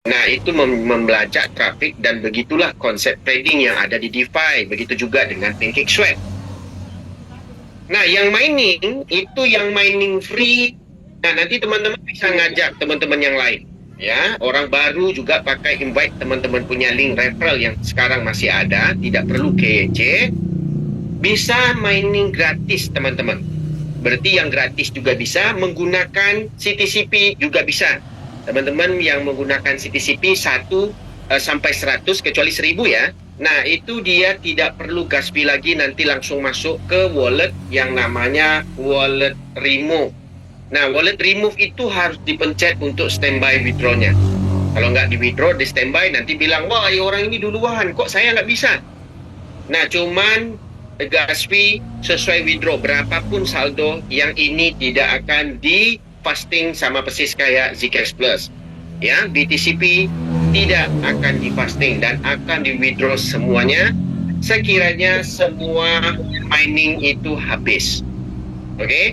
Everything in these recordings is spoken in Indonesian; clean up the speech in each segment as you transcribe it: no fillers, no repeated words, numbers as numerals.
Nah, itu membelajak trafik dan begitulah konsep trading yang ada di DeFi. Begitu juga dengan PancakeSwap. Nah, yang mining itu yang mining free. Nah, nanti teman-teman bisa ngajak teman-teman yang lain. Ya, orang baru juga pakai invite teman-teman punya link referral yang sekarang masih ada, tidak perlu KYC. Bisa mining gratis, teman-teman. Berarti yang gratis juga bisa, menggunakan CTCP juga bisa. Teman-teman yang menggunakan CTCP 1 sampai 100 kecuali 1000 ya. Nah, itu dia tidak perlu gas fee lagi, nanti langsung masuk ke wallet yang namanya wallet remove. Nah, wallet remove itu harus dipencet untuk standby withdrawnya. Kalau nggak di withdraw, di standby, nanti bilang, wah orang ini duluan, kok saya nggak bisa? Nah, cuman gas fee sesuai withdraw berapapun saldo yang ini tidak akan di fasting sama persis kayak Zcash Plus. Ya, BTCP tidak akan di fasting dan akan di withdraw semuanya sekiranya semua mining itu habis. Oke?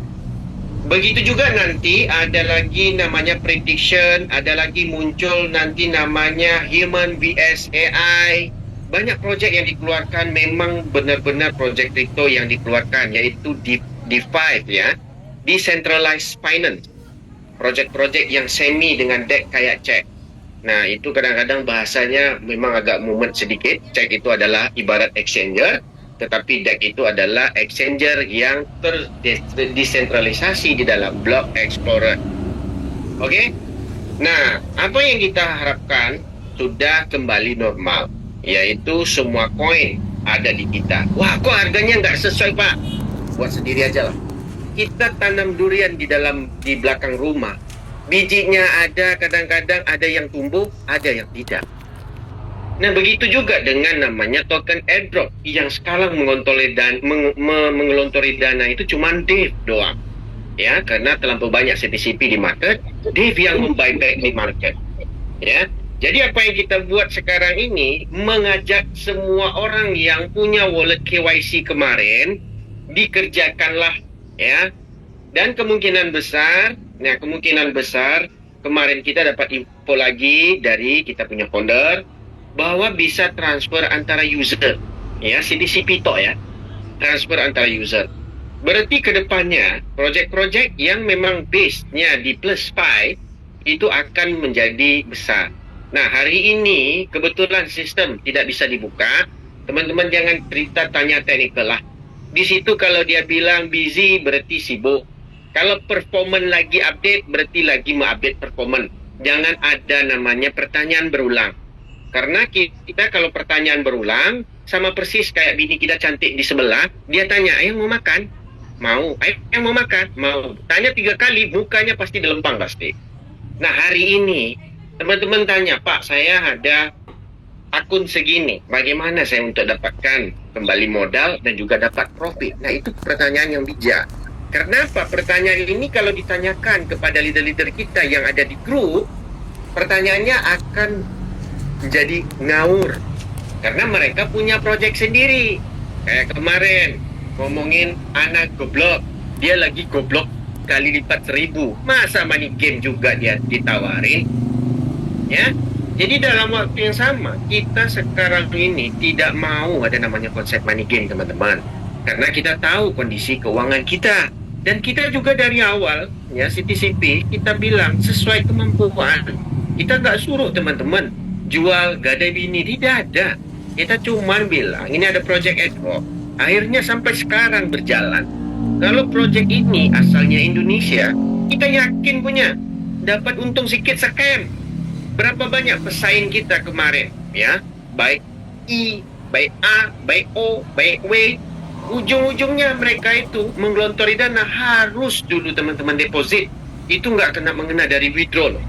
Begitu juga nanti ada lagi namanya prediction, ada lagi muncul nanti namanya human vs AI. Banyak project yang dikeluarkan, memang benar-benar project crypto yang dikeluarkan, yaitu DeFi ya, Decentralized Finance. Project-project yang semi dengan DEX kayak cek. Nah, itu kadang-kadang bahasanya memang agak mumet sedikit. Cek itu adalah ibarat exchanger, tetapi DEX itu adalah exchanger yang terdesentralisasi di dalam block explorer. Oke? Nah, apa yang kita harapkan sudah kembali normal, yaitu semua koin ada di kita. Wah, kok harganya nggak sesuai, Pak? Buat sendiri aja lah. Kita tanam durian di belakang rumah. Bijinya ada, kadang-kadang ada yang tumbuh, ada yang tidak. Nah, begitu juga dengan namanya token airdrop yang sekarang mengelontori dana itu cuma Dave doang. Ya, karena terlalu banyak CTCP di market, Dave yang membuyback di market. Ya, jadi apa yang kita buat sekarang ini, mengajak semua orang yang punya wallet KYC kemarin, dikerjakanlah ya. Dan kemungkinan besar kemarin kita dapat info lagi dari kita punya founder bahwa bisa transfer antara user ya, CTCP to ya, transfer antara user. Berarti kedepannya project-project yang memang base-nya di PlusPi itu akan menjadi besar. Nah, hari ini kebetulan sistem tidak bisa dibuka. Teman-teman jangan cerita tanya teknikal lah. Di situ kalau dia bilang busy berarti sibuk. Kalau performance lagi update berarti lagi mengupdate performance. Jangan ada namanya pertanyaan berulang. Karena kita kalau pertanyaan berulang sama persis kayak bini kita cantik di sebelah, dia tanya, "Ayang mau makan?" Mau. "Ayang mau makan?" Mau. Tanya 3 kali, mukanya pasti dilempang pasti. Nah, hari ini teman-teman tanya, "Pak, saya ada akun segini, bagaimana saya untuk dapatkan kembali modal dan juga dapat profit?" Nah, itu pertanyaan yang bijak. Kenapa? Pertanyaan ini kalau ditanyakan kepada leader-leader kita yang ada di grup, pertanyaannya akan menjadi ngawur. Karena mereka punya project sendiri. Kayak kemarin, ngomongin anak goblok. Dia lagi goblok kali lipat 1000. Masa money game juga dia ditawarin? Ya, jadi dalam waktu yang sama, kita sekarang ini tidak mau ada namanya konsep money game, teman-teman. Karena kita tahu kondisi keuangan kita. Dan kita juga dari awal, ya CTCP, kita bilang sesuai kemampuan. Kita nggak suruh teman-teman jual gadai bini, tidak ada. Kita cuma bilang, ini ada project airdrop. Akhirnya sampai sekarang berjalan. Kalau project ini asalnya Indonesia, kita yakin punya. Dapat untung sedikit scam. Berapa banyak pesaing kita kemarin, ya, baik I, baik A, baik O, baik W, ujung-ujungnya mereka itu menggelontori dana harus dulu teman-teman deposit. Itu nggak kena mengena dari withdraw loh.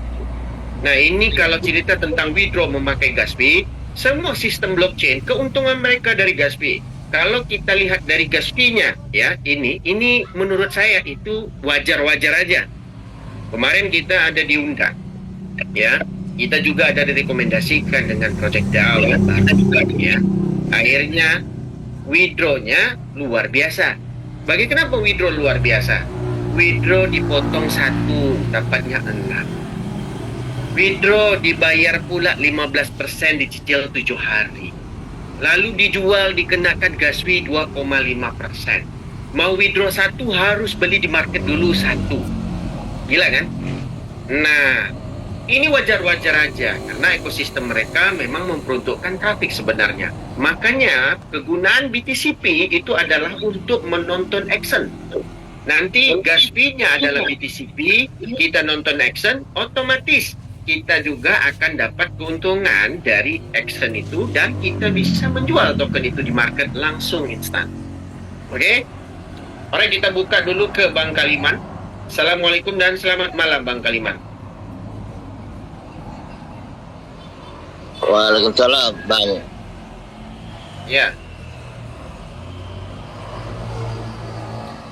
Nah, ini kalau cerita tentang withdraw memakai gas fee, semua sistem blockchain, keuntungan mereka dari gas fee. Kalau kita lihat dari gas fee-nya, ya, ini menurut saya itu wajar-wajar aja. Kemarin kita ada diundang, ya, kita juga ada direkomendasikan dengan Project DAO, ya. Akhirnya withdraw-nya luar biasa. Kenapa withdraw luar biasa? Withdraw dipotong 1, dapatnya 6. Withdraw dibayar pula 15% dicicil 7 hari. Lalu dijual dikenakan gas fee 2,5%. Mau withdraw satu harus beli di market dulu satu. Gila kan? Nah, ini wajar-wajar aja karena ekosistem mereka memang memperuntukkan trafik sebenarnya. Makanya kegunaan BTCP itu adalah untuk menonton action. Nanti gas fee-nya adalah BTCP, kita nonton action, otomatis kita juga akan dapat keuntungan dari action itu dan kita bisa menjual token itu di market langsung instan. Oke? Alright, kita buka dulu ke Bang Kaliman. Assalamualaikum dan selamat malam Bang Kaliman. Waalaikumsalam, Bang. Ya.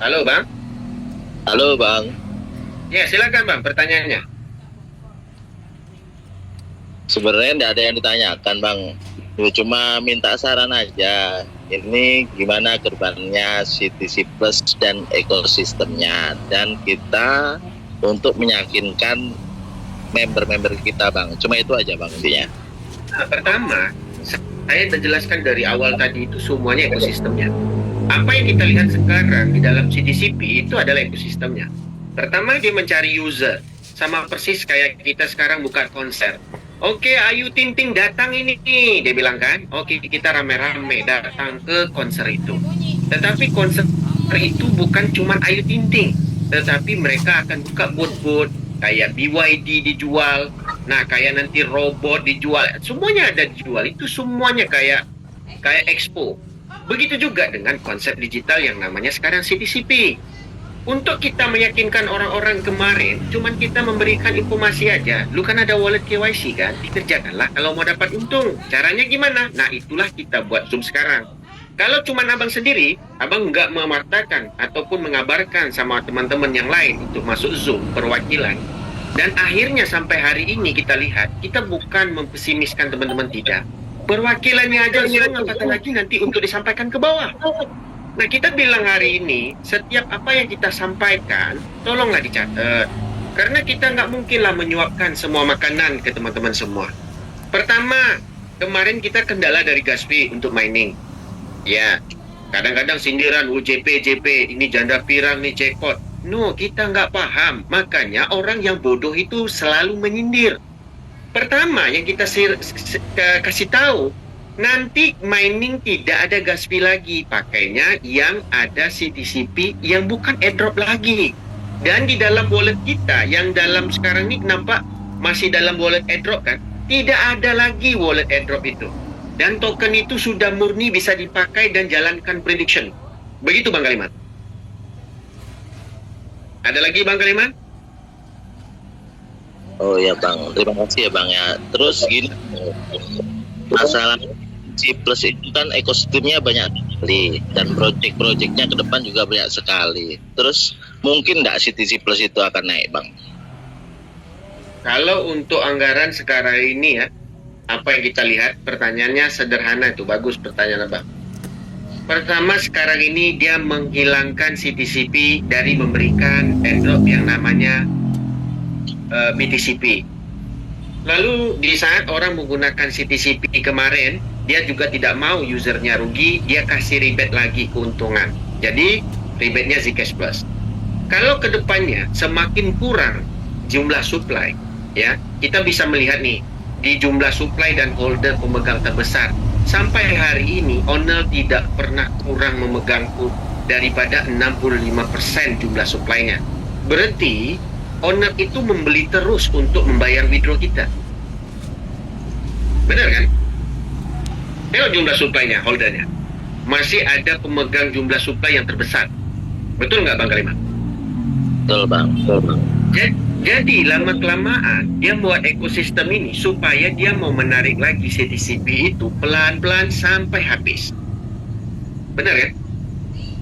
Halo Bang. Halo, Bang. Ya, silakan Bang pertanyaannya. Sebenarnya tidak ada yang ditanyakan, Bang. Cuma minta saran aja. Ini gimana kedepannya CTC Plus dan ekosistemnya. Dan kita untuk meyakinkan member-member kita, Bang. Cuma itu aja, Bang, intinya. Nah, pertama, saya sudah jelaskan dari awal tadi itu semuanya ekosistemnya. Apa yang kita lihat sekarang di dalam CTCP itu adalah ekosistemnya. Pertama, dia mencari user. Sama persis kayak kita sekarang buka konser. Oke, Ayu Ting Ting datang ini nih, dia bilang kan. Oke, kita rame-rame datang ke konser itu. Tetapi konser itu bukan cuma Ayu Ting Ting, tetapi mereka akan buka booth-booth kayak BYD dijual. Nah, kayak nanti robot dijual. Semuanya ada dijual. Itu semuanya kayak expo. Begitu juga dengan konsep digital yang namanya sekarang CTCP. Untuk kita meyakinkan orang-orang kemarin, cuman kita memberikan informasi aja. Lu kan ada wallet KYC kan? Dikerjakanlah kalau mau dapat untung. Caranya gimana? Nah, itulah kita buat Zoom sekarang. Kalau cuman abang sendiri, abang nggak memartakan ataupun mengabarkan sama teman-teman yang lain untuk masuk Zoom perwakilan. Dan akhirnya sampai hari ini kita lihat, kita bukan mempesimiskan teman-teman, tidak. Perwakilannya aja sudah apatah lagi nanti untuk disampaikan ke bawah. Nah, kita bilang hari ini, setiap apa yang kita sampaikan, tolonglah dicatat. Karena kita nggak mungkinlah menyuapkan semua makanan ke teman-teman semua. Pertama, kemarin kita kendala dari gas fee untuk mining. Ya, kadang-kadang sindiran, JP, ini janda pirang, nih jackpot. No, kita nggak paham. Makanya orang yang bodoh itu selalu menyindir. Pertama, yang kita kasih tahu, nanti mining tidak ada gas fee lagi, pakainya yang ada CTCP yang bukan airdrop lagi. Dan di dalam wallet kita yang dalam sekarang ini nampak masih dalam wallet airdrop kan, tidak ada lagi wallet airdrop itu. Dan token itu sudah murni bisa dipakai dan jalankan prediction. Begitu Bang Kaliman. Ada lagi Bang Kaliman? Oh ya, Bang. Terima kasih ya, Bang ya. Terus gini, masalah C Plus itu kan ekosistemnya banyak sekali dan project-projectnya ke depan juga banyak sekali. Terus mungkin nggak CTC Plus itu akan naik, Bang? Kalau untuk anggaran sekarang ini ya, apa yang kita lihat, pertanyaannya sederhana itu, bagus pertanyaan Abang. Pertama, sekarang ini dia menghilangkan CTCP dari memberikan airdrop yang namanya BTCP. Lalu di saat orang menggunakan CTCP kemarin, dia juga tidak mau usernya rugi, dia kasih rebate lagi keuntungan. Jadi rebate-nya Zcash Plus. Kalau kedepannya semakin kurang jumlah supply, ya kita bisa melihat nih di jumlah supply dan holder pemegang terbesar. Sampai hari ini owner tidak pernah kurang memegang daripada 65% jumlah supply-nya. Berarti owner itu membeli terus untuk membayar withdraw kita. Benar kan? Tengok jumlah supply-nya, holdernya. Masih ada pemegang jumlah supply yang terbesar. Betul nggak Bang Kaliman? Betul, Bang. Betul, Bang. Jadi lama-kelamaan dia buat ekosistem ini supaya dia mau menarik lagi CTCP itu pelan-pelan sampai habis. Benar kan?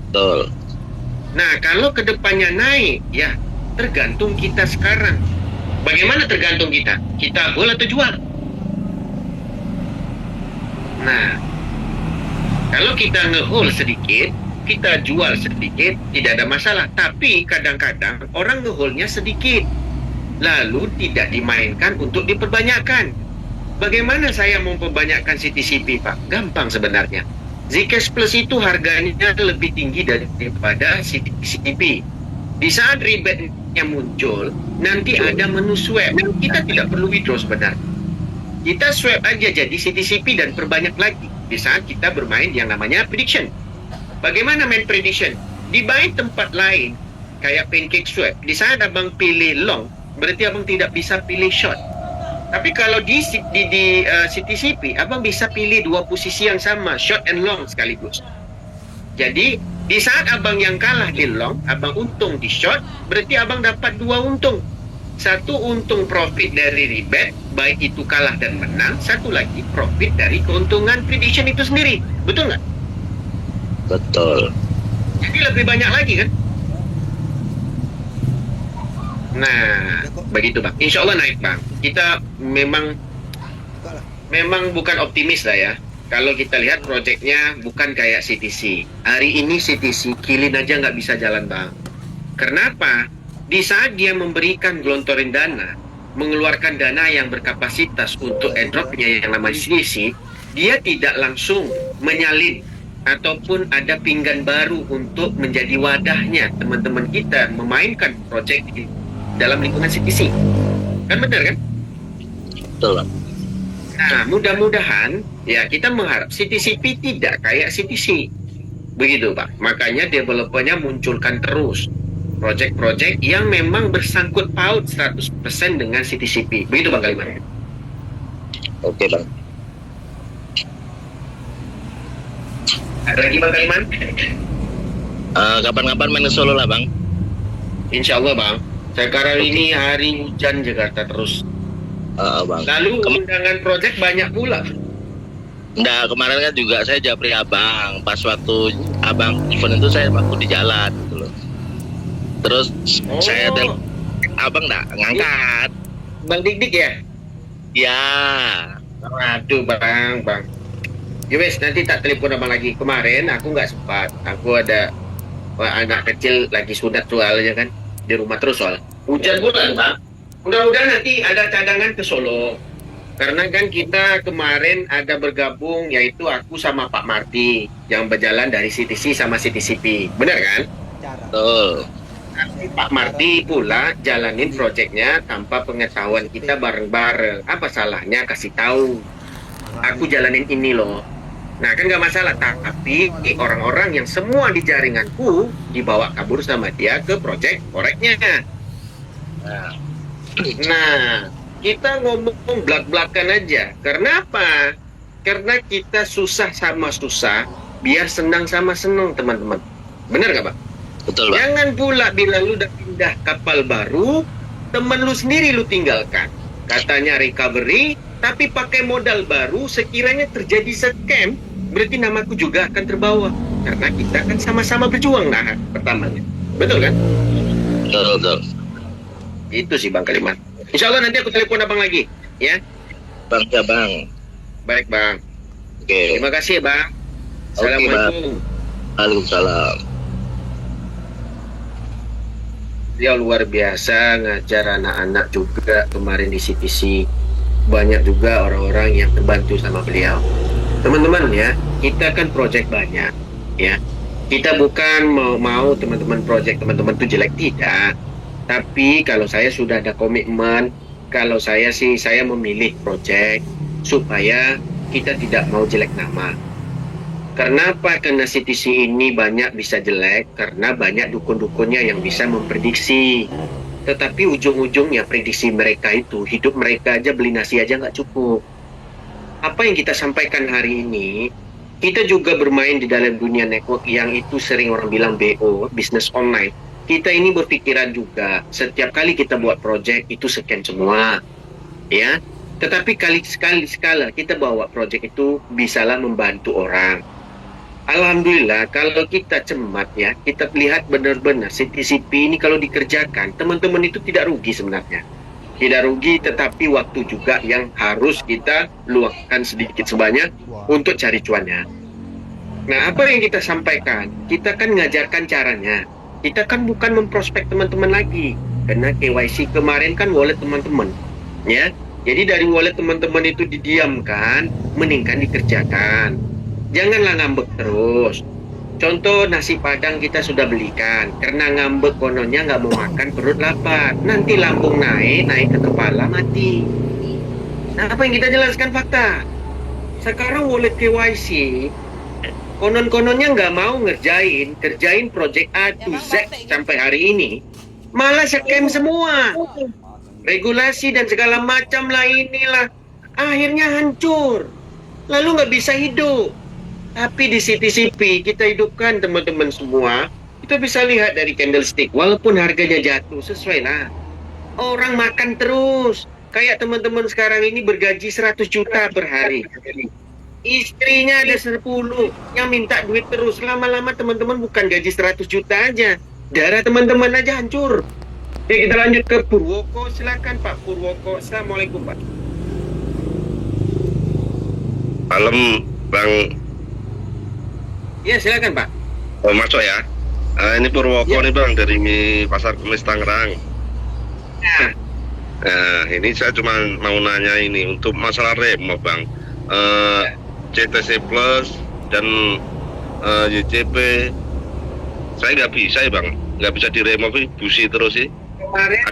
Betul. Nah, kalau kedepannya naik, ya tergantung kita sekarang. Bagaimana tergantung kita? Kita hold atau jual? Nah, kalau kita nge-hold sedikit, kita jual sedikit, tidak ada masalah. Tapi kadang-kadang orang nge-hold-nya sedikit. lalu tidak dimainkan untuk diperbanyakkan. Bagaimana saya memperbanyakkan CTCP, Pak? Gampang sebenarnya. Zcash Plus itu harganya lebih tinggi daripada CTCP. Di saat rebate-nya muncul, nanti ada menu swap. Kita tidak perlu withdraw sebenarnya. Kita swap aja jadi CTCP dan perbanyak lagi di saat kita bermain yang namanya prediction. Bagaimana main prediction? Di baik tempat lain, kayak pancake swap, di saat abang pilih long, berarti abang tidak bisa pilih short. Tapi kalau di CTCP, abang bisa pilih dua posisi yang sama, short and long sekaligus. Jadi, di saat abang yang kalah di long, abang untung di short, berarti abang dapat dua untung. Satu untung profit dari rebate, baik itu kalah dan menang. Satu lagi profit dari keuntungan prediction itu sendiri. Betul nggak? Betul. Jadi lebih banyak lagi kan? Nah, begitu Bang. Insya Allah naik Bang. Kita memang bukan optimis lah ya. Kalau kita lihat proyeknya bukan kayak CTC. Hari ini CTC kilin aja nggak bisa jalan Bang. Kenapa? Di saat dia memberikan gelontorin dana, mengeluarkan dana yang berkapasitas untuk airdropnya yang namanya CTC, dia tidak langsung menyalin ataupun ada pinggan baru untuk menjadi wadahnya teman-teman kita memainkan proyek di dalam lingkungan CTC. Kan benar kan? Betul Bang. Nah, mudah-mudahan ya kita mengharap CTCP tidak kayak CTC. Begitu Pak. Makanya developernya munculkan terus proyek-proyek yang memang bersangkut paut 100% dengan CTCP. Begitu Bang Kaliman. Oke Bang. Ada lagi Bang Kaliman? Kapan-kapan main ke Solo lah Bang. Insya Allah Bang. Sekarang ini hari hujan Jakarta terus. Bang. Lalu undangan proyek banyak pula. Nah, kemarin kan juga saya japri abang. Pas waktu abang event itu saya waktu di jalan gitu loh. Terus saya telepon abang nggak ngangkat. Bang Dik-Dik ya? Ya. Aduh Bang. Ya wes, nanti tak telepon abang lagi. Kemarin aku nggak sempat. Aku ada anak kecil lagi sunat soalnya kan. Di rumah terus soal. Hujan pula Bang. Mudah-mudahan nanti ada cadangan ke Solo. Karena kan kita kemarin ada bergabung, yaitu aku sama Pak Marty yang berjalan dari CTC sama CTCP. Benar kan? Betul. Pak Marty pula jalanin proyeknya tanpa pengetahuan kita bareng-bareng. Apa salahnya kasih tahu? Aku jalanin ini loh. Nah kan nggak masalah. Tapi orang-orang yang semua di jaringanku dibawa kabur sama dia ke proyek koreknya. Nah, kita ngomong belak-belakan aja. Karena apa? Karena kita susah sama susah, biar senang sama senang teman-teman. Benar gak Pak? Betul Bang. Jangan pula bila lu udah pindah kapal baru, temen lu sendiri lu tinggalkan. Katanya recovery, tapi pakai modal baru, sekiranya terjadi scam, berarti namaku juga akan terbawa. Karena kita kan sama-sama berjuang nah pertamanya. Betul kan? Betul. Itu sih Bang Kaliman. Insya Allah nanti aku telepon abang lagi, ya. Bang ya Bang. Baik Bang. Oke. Terima kasih Bang. Assalamualaikum. Waalaikumsalam. Dia luar biasa ngajar anak-anak juga kemarin di CTC. Banyak juga orang-orang yang terbantu sama beliau. Teman-teman ya, kita kan project banyak, ya. Kita bukan mau teman-teman project teman-teman itu jelek, tidak. Tapi kalau saya sudah ada komitmen, kalau saya memilih project supaya kita tidak mau jelek nama. Kenapa? Karena CTC ini banyak bisa jelek, karena banyak dukun-dukunnya yang bisa memprediksi. Tetapi ujung-ujungnya prediksi mereka itu, hidup mereka aja beli nasi aja nggak cukup. Apa yang kita sampaikan hari ini, kita juga bermain di dalam dunia network yang itu sering orang bilang BO, business online. Kita ini berpikiran juga, setiap kali kita buat project itu sekian semua, ya. Tetapi sekali kita bawa project itu bisalah membantu orang. Alhamdulillah, kalau kita cermat ya, kita lihat benar-benar CTCP ini kalau dikerjakan, teman-teman itu tidak rugi sebenarnya. Tidak rugi, tetapi waktu juga yang harus kita luangkan sedikit sebanyak untuk cari cuannya. Nah, apa yang kita sampaikan? Kita kan ngajarkan caranya. Kita kan bukan memprospek teman-teman lagi. kena KYC. Kemarin kan wallet teman-teman, ya. Jadi dari wallet teman-teman itu didiamkan, mendingkan dikerjakan. Janganlah ngambek terus. Contoh nasi padang kita sudah belikan, karena ngambek kononnya nggak mau makan, perut lapar. Nanti lambung naik ke kepala, mati. Nah, apa yang kita jelaskan fakta? Sekarang wallet KYC, konon-kononnya nggak mau kerjain project A to Z sampai hari ini. Malah scam semua. Regulasi dan segala macam lah inilah. Akhirnya hancur. Lalu nggak bisa hidup. Tapi di CTCP kita hidupkan teman-teman semua. Kita bisa lihat dari candlestick. Walaupun harganya jatuh, sesuai lah. Orang makan terus. Kayak teman-teman sekarang ini bergaji 100 juta per hari. Istrinya ada 10 yang minta duit terus. Lama-lama teman-teman bukan gaji 100 juta aja. Darah teman-teman aja hancur. Oke, kita lanjut ke Purwoko. Silakan Pak Purwoko. Assalamualaikum Pak. Malam Bang. Ya, silakan Pak. Oh, masuk ya. Ini Purwoko Ya. nih Bang, dari Pasar Kemis Tangerang. Nah, Nah, ini saya cuma mau nanya ini untuk masalah remo Bang. CTC Plus dan YCP saya nggak bisa ya Bang, nggak bisa diremo busi terus sih.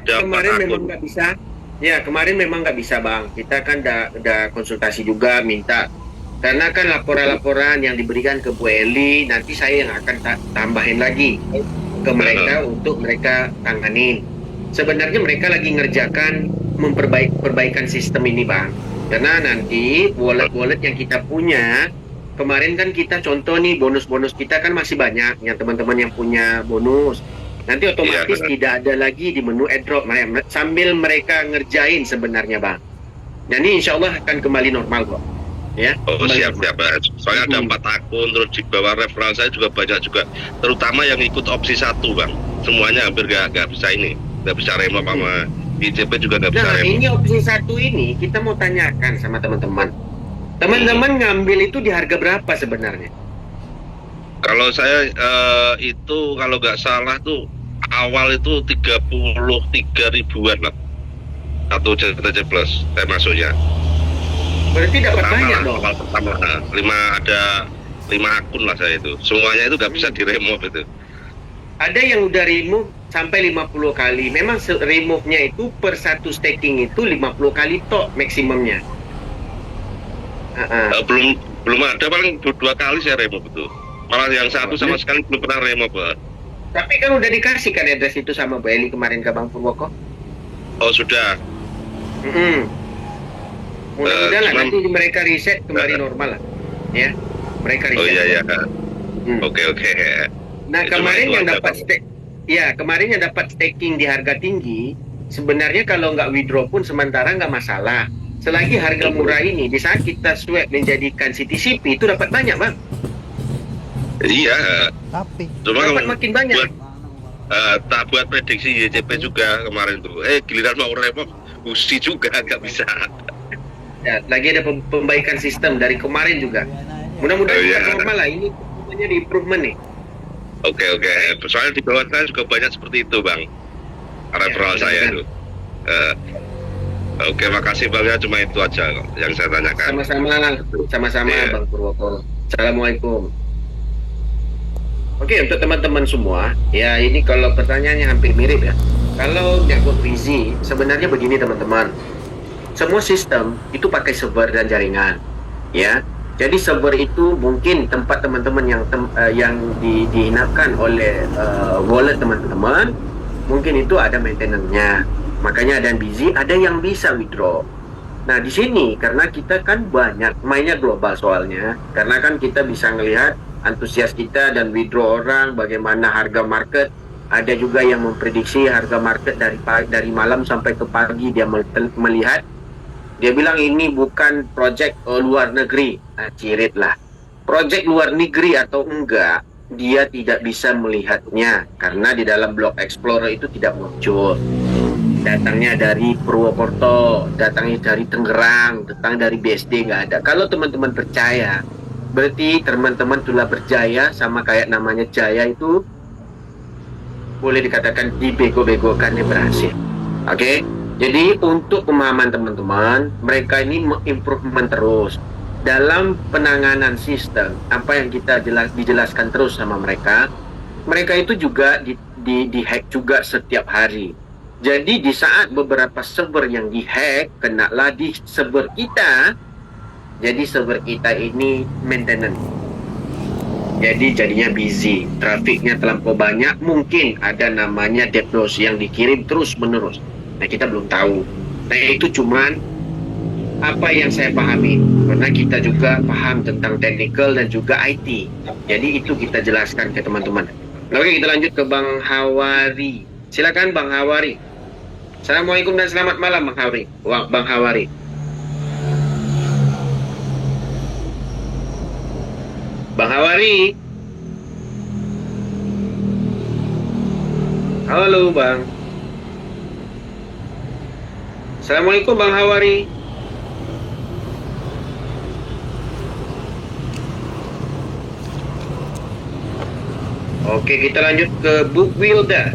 kemarin memang nggak bisa. Ya, kemarin memang nggak bisa Bang. Kita kan udah konsultasi juga, minta. Karena kan laporan-laporan yang diberikan ke Bu Eli, nanti saya yang akan tambahin lagi ke mereka untuk mereka tanganin. Sebenarnya mereka lagi ngerjakan perbaikan sistem ini Bang. Karena nanti wallet-wallet yang kita punya, kemarin kan kita contoh nih, bonus-bonus kita kan masih banyak, yang teman-teman yang punya bonus. Nanti otomatis tidak ada lagi di menu airdrop, sambil mereka ngerjain sebenarnya Bang. Dan ini insya Allah akan kembali normal kok. Ya, Oh, siap-siap. Soalnya ada 4 akun, terus di bawah referral saya juga banyak juga, terutama yang ikut opsi 1 Bang. Semuanya hampir nggak bisa ini, nggak bisa remo sama ICP juga nggak bisa Nah, remo. ini opsi 1 ini kita mau tanyakan sama teman-teman. Teman-teman ngambil itu di harga berapa sebenarnya? Kalau saya itu kalau nggak salah tuh awal itu 33 ribuan lah. Atau CTC Plus saya masuknya. Berarti dapat banyak dong. Awal pertama 5 akun lah saya itu. Semuanya itu nggak bisa diremove itu. Ada yang udah remove sampai 50 kali. Memang remove-nya itu per satu staking itu 50 kali tok maksimumnya. Belum ada, paling 2 kali saya remove itu. Malah yang satu sama sekali belum pernah remove. Tapi kan udah dikasih kan address itu sama Bu Eli kemarin ke Bang Purwoko. Oh, sudah. Mudah-mudahan lah nanti mereka reset kembali normal lah. Ya. Mereka reset. Oh iya. Oke. Nah, Itu kemarin yang ada, dapat kemarin yang dapat staking di harga tinggi, sebenarnya kalau nggak withdraw pun sementara nggak masalah. Selagi harga murah ini, di saat kita swap menjadikan CTCP itu dapat banyak Bang. Iya. Tapi Cuma Dapat makin banyak. tak buat prediksi YCP juga kemarin tuh. Giliran mau remove, busi juga nggak bisa. Ya, lagi ada pembaikan sistem dari kemarin juga. Mudah-mudahan Oh, iya. normal lah, ini namanya di improvement nih. Oke. Soalnya di bawah saya juga banyak seperti itu Bang. Referral saya itu. Oke, makasih Bang ya, cuma itu aja kok yang saya tanyakan. Sama-sama Iya. Bang Purwoko. Assalamualaikum. Oke, untuk teman-teman semua, ya ini kalau pertanyaannya hampir mirip ya. Kalau nyangkut Rizzi, sebenarnya begini teman-teman. Semua sistem itu pakai server dan jaringan, ya. Jadi server itu mungkin tempat teman-teman yang dihinapkan oleh wallet teman-teman, mungkin itu ada maintenance-nya. Makanya ada yang busy, ada yang bisa withdraw. Nah, di sini karena kita kan banyak mainnya global soalnya, karena kan kita bisa ngelihat antusias kita dan withdraw orang, bagaimana harga market. Ada juga yang memprediksi harga market dari malam sampai ke pagi dia melihat. Dia bilang ini bukan project luar negeri. Nah, cirit lah. Project luar negeri atau enggak, dia tidak bisa melihatnya karena di dalam Block Explorer itu tidak muncul. Datangnya dari Purwokerto, datangnya dari Tangerang, datang dari BSD nggak ada. Kalau teman-teman percaya, berarti teman-teman telah berjaya, sama kayak namanya Jaya itu boleh dikatakan dibego-begokannya berhasil. Oke, jadi untuk pemahaman teman-teman, mereka ini improvement terus dalam penanganan sistem. Apa yang kita dijelaskan terus sama mereka, mereka itu juga di-hack juga setiap hari. Jadi di saat beberapa server yang dihack kenalah di server kita, jadi server kita ini maintenance. Jadi jadinya busy, trafiknya terlampau banyak, mungkin ada namanya DDoS yang dikirim terus menerus. Nah, kita belum tahu. Nah, itu cuman apa yang saya pahami, karena kita juga paham tentang technical dan juga IT. Jadi itu kita jelaskan ke teman-teman. Oke, kita lanjut ke Bang Hawari. Silakan Bang Hawari. Assalamualaikum dan selamat malam Bang Hawari. Bang Hawari. Bang Hawari. Halo Bang. Assalamualaikum Bang Hawari. Oke, kita lanjut ke Bu Wilda.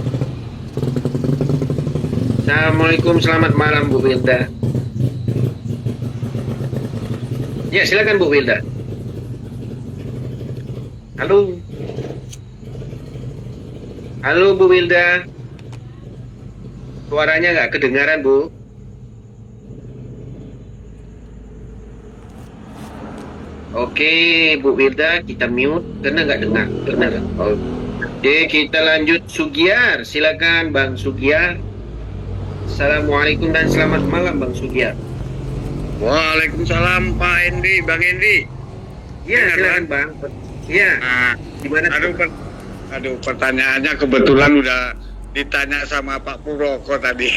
Assalamualaikum, selamat malam Bu Wilda. Ya, silakan Bu Wilda. Halo. Halo Bu Wilda. Suaranya nggak kedengaran Bu. Oke Bu Wilda, kita mute karena nggak dengar. Benar. Oke, kita lanjut Sugiar. Silakan Bang Sugiar. Assalamualaikum dan selamat malam Bang Sugiar. Waalaikumsalam Pak Endi, Bang Endi. Iya, silakan Bang. Iya. Nah, Gimana? aduh, pertanyaannya kebetulan udah ditanya sama Pak Purwoko tadi.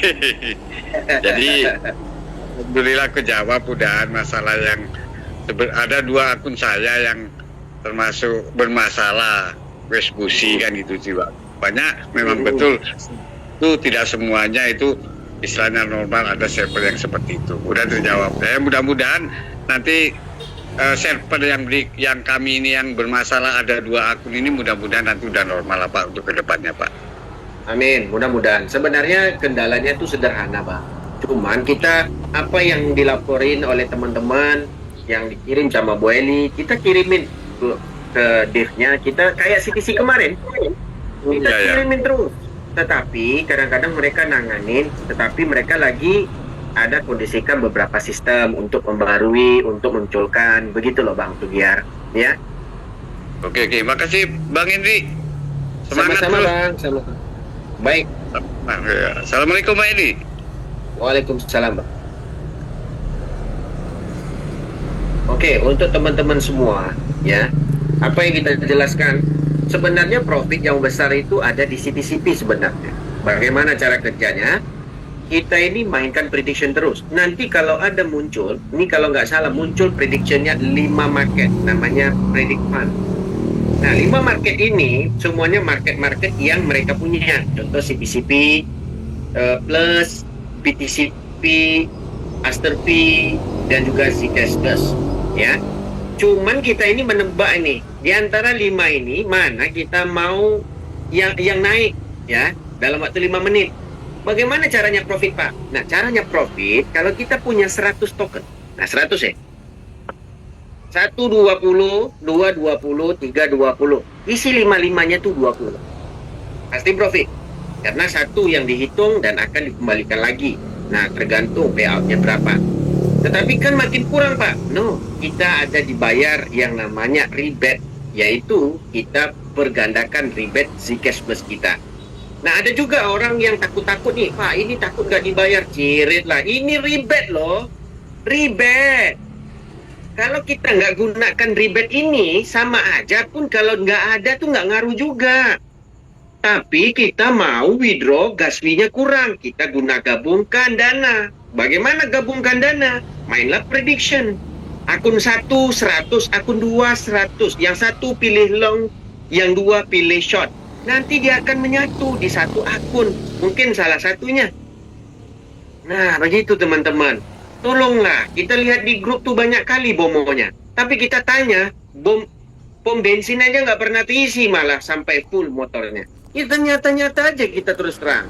Jadi alhamdulillah kejawab udah masalah yang ada 2 akun saya yang termasuk bermasalah, Westbusi kan gitu sih Pak. Banyak memang betul itu tidak semuanya itu istilahnya normal, ada server yang seperti itu. Udah terjawab. Ya, mudah-mudahan nanti server yang kami ini yang bermasalah ada 2 akun ini mudah-mudahan nanti udah normal lah Pak untuk kedepannya Pak. Amin, mudah-mudahan. Sebenarnya kendalanya itu sederhana Bang. Cuman kita apa yang dilaporin oleh teman-teman yang dikirim sama Bu Eli, kita kirimin ke divnya, kita kayak CTC kemarin. Kita kirimin terus. Tetapi kadang-kadang mereka nanganin, tetapi mereka lagi ada kondisikan beberapa sistem untuk membarui, untuk munculkan, begitu loh Bang Sugiar, ya. Oke, makasih Bang Hendri. Semangat Sama-sama terus. Bang, sama. Baik. Assalamualaikum Pak Hendri. Waalaikumsalam Bang. Oke, untuk teman-teman semua, ya, apa yang kita jelaskan, sebenarnya profit yang besar itu ada di CTCP sebenarnya. Bagaimana cara kerjanya? Kita ini mainkan prediction terus. Nanti kalau ada muncul, ini kalau nggak salah muncul predictionnya 5 market, namanya predict fund. Nah, 5 market ini semuanya market-market yang mereka punya. Contoh CPCP, Plus, PTCP, Aster P, dan juga Zcash Plus. Ya, cuman kita ini menebak ini di antara 5 ini mana kita mau yang naik ya dalam waktu 5 menit. Bagaimana caranya profit Pak? Nah, caranya profit kalau kita punya 100 token. Nah, 100 ya. 1 20, 2 20, 3 20. Isi 5-5-nya tuh 20. Pasti profit. Karena 1 yang dihitung dan akan dikembalikan lagi. Nah, tergantung payout-nya berapa. Tetapi kan makin kurang Pak. No, kita ada dibayar yang namanya rebate, yaitu kita pergandakan rebate Zcash Plus kita. Nah, ada juga orang yang takut-takut nih, Pak, ini takut nggak dibayar. Cirit lah, ini rebate loh. Rebate. Kalau kita nggak gunakan rebate ini, sama aja pun kalau nggak ada tuh nggak ngaruh juga. Tapi kita mau withdraw, gas fee-nya kurang. Kita gabungkan dana. Bagaimana gabungkan dana? Mainlah prediction. Akun 1 100, akun 2 100. Yang 1 pilih long, yang 2 pilih short. Nanti dia akan menyatu di 1 akun. Mungkin salah satunya. Nah, begitu teman-teman. Tolonglah, kita lihat di grup tuh banyak kali bomonya. Tapi kita tanya, pom bensin aja nggak pernah terisi malah sampai full motornya. Kita nyata-nyata aja kita terus terang.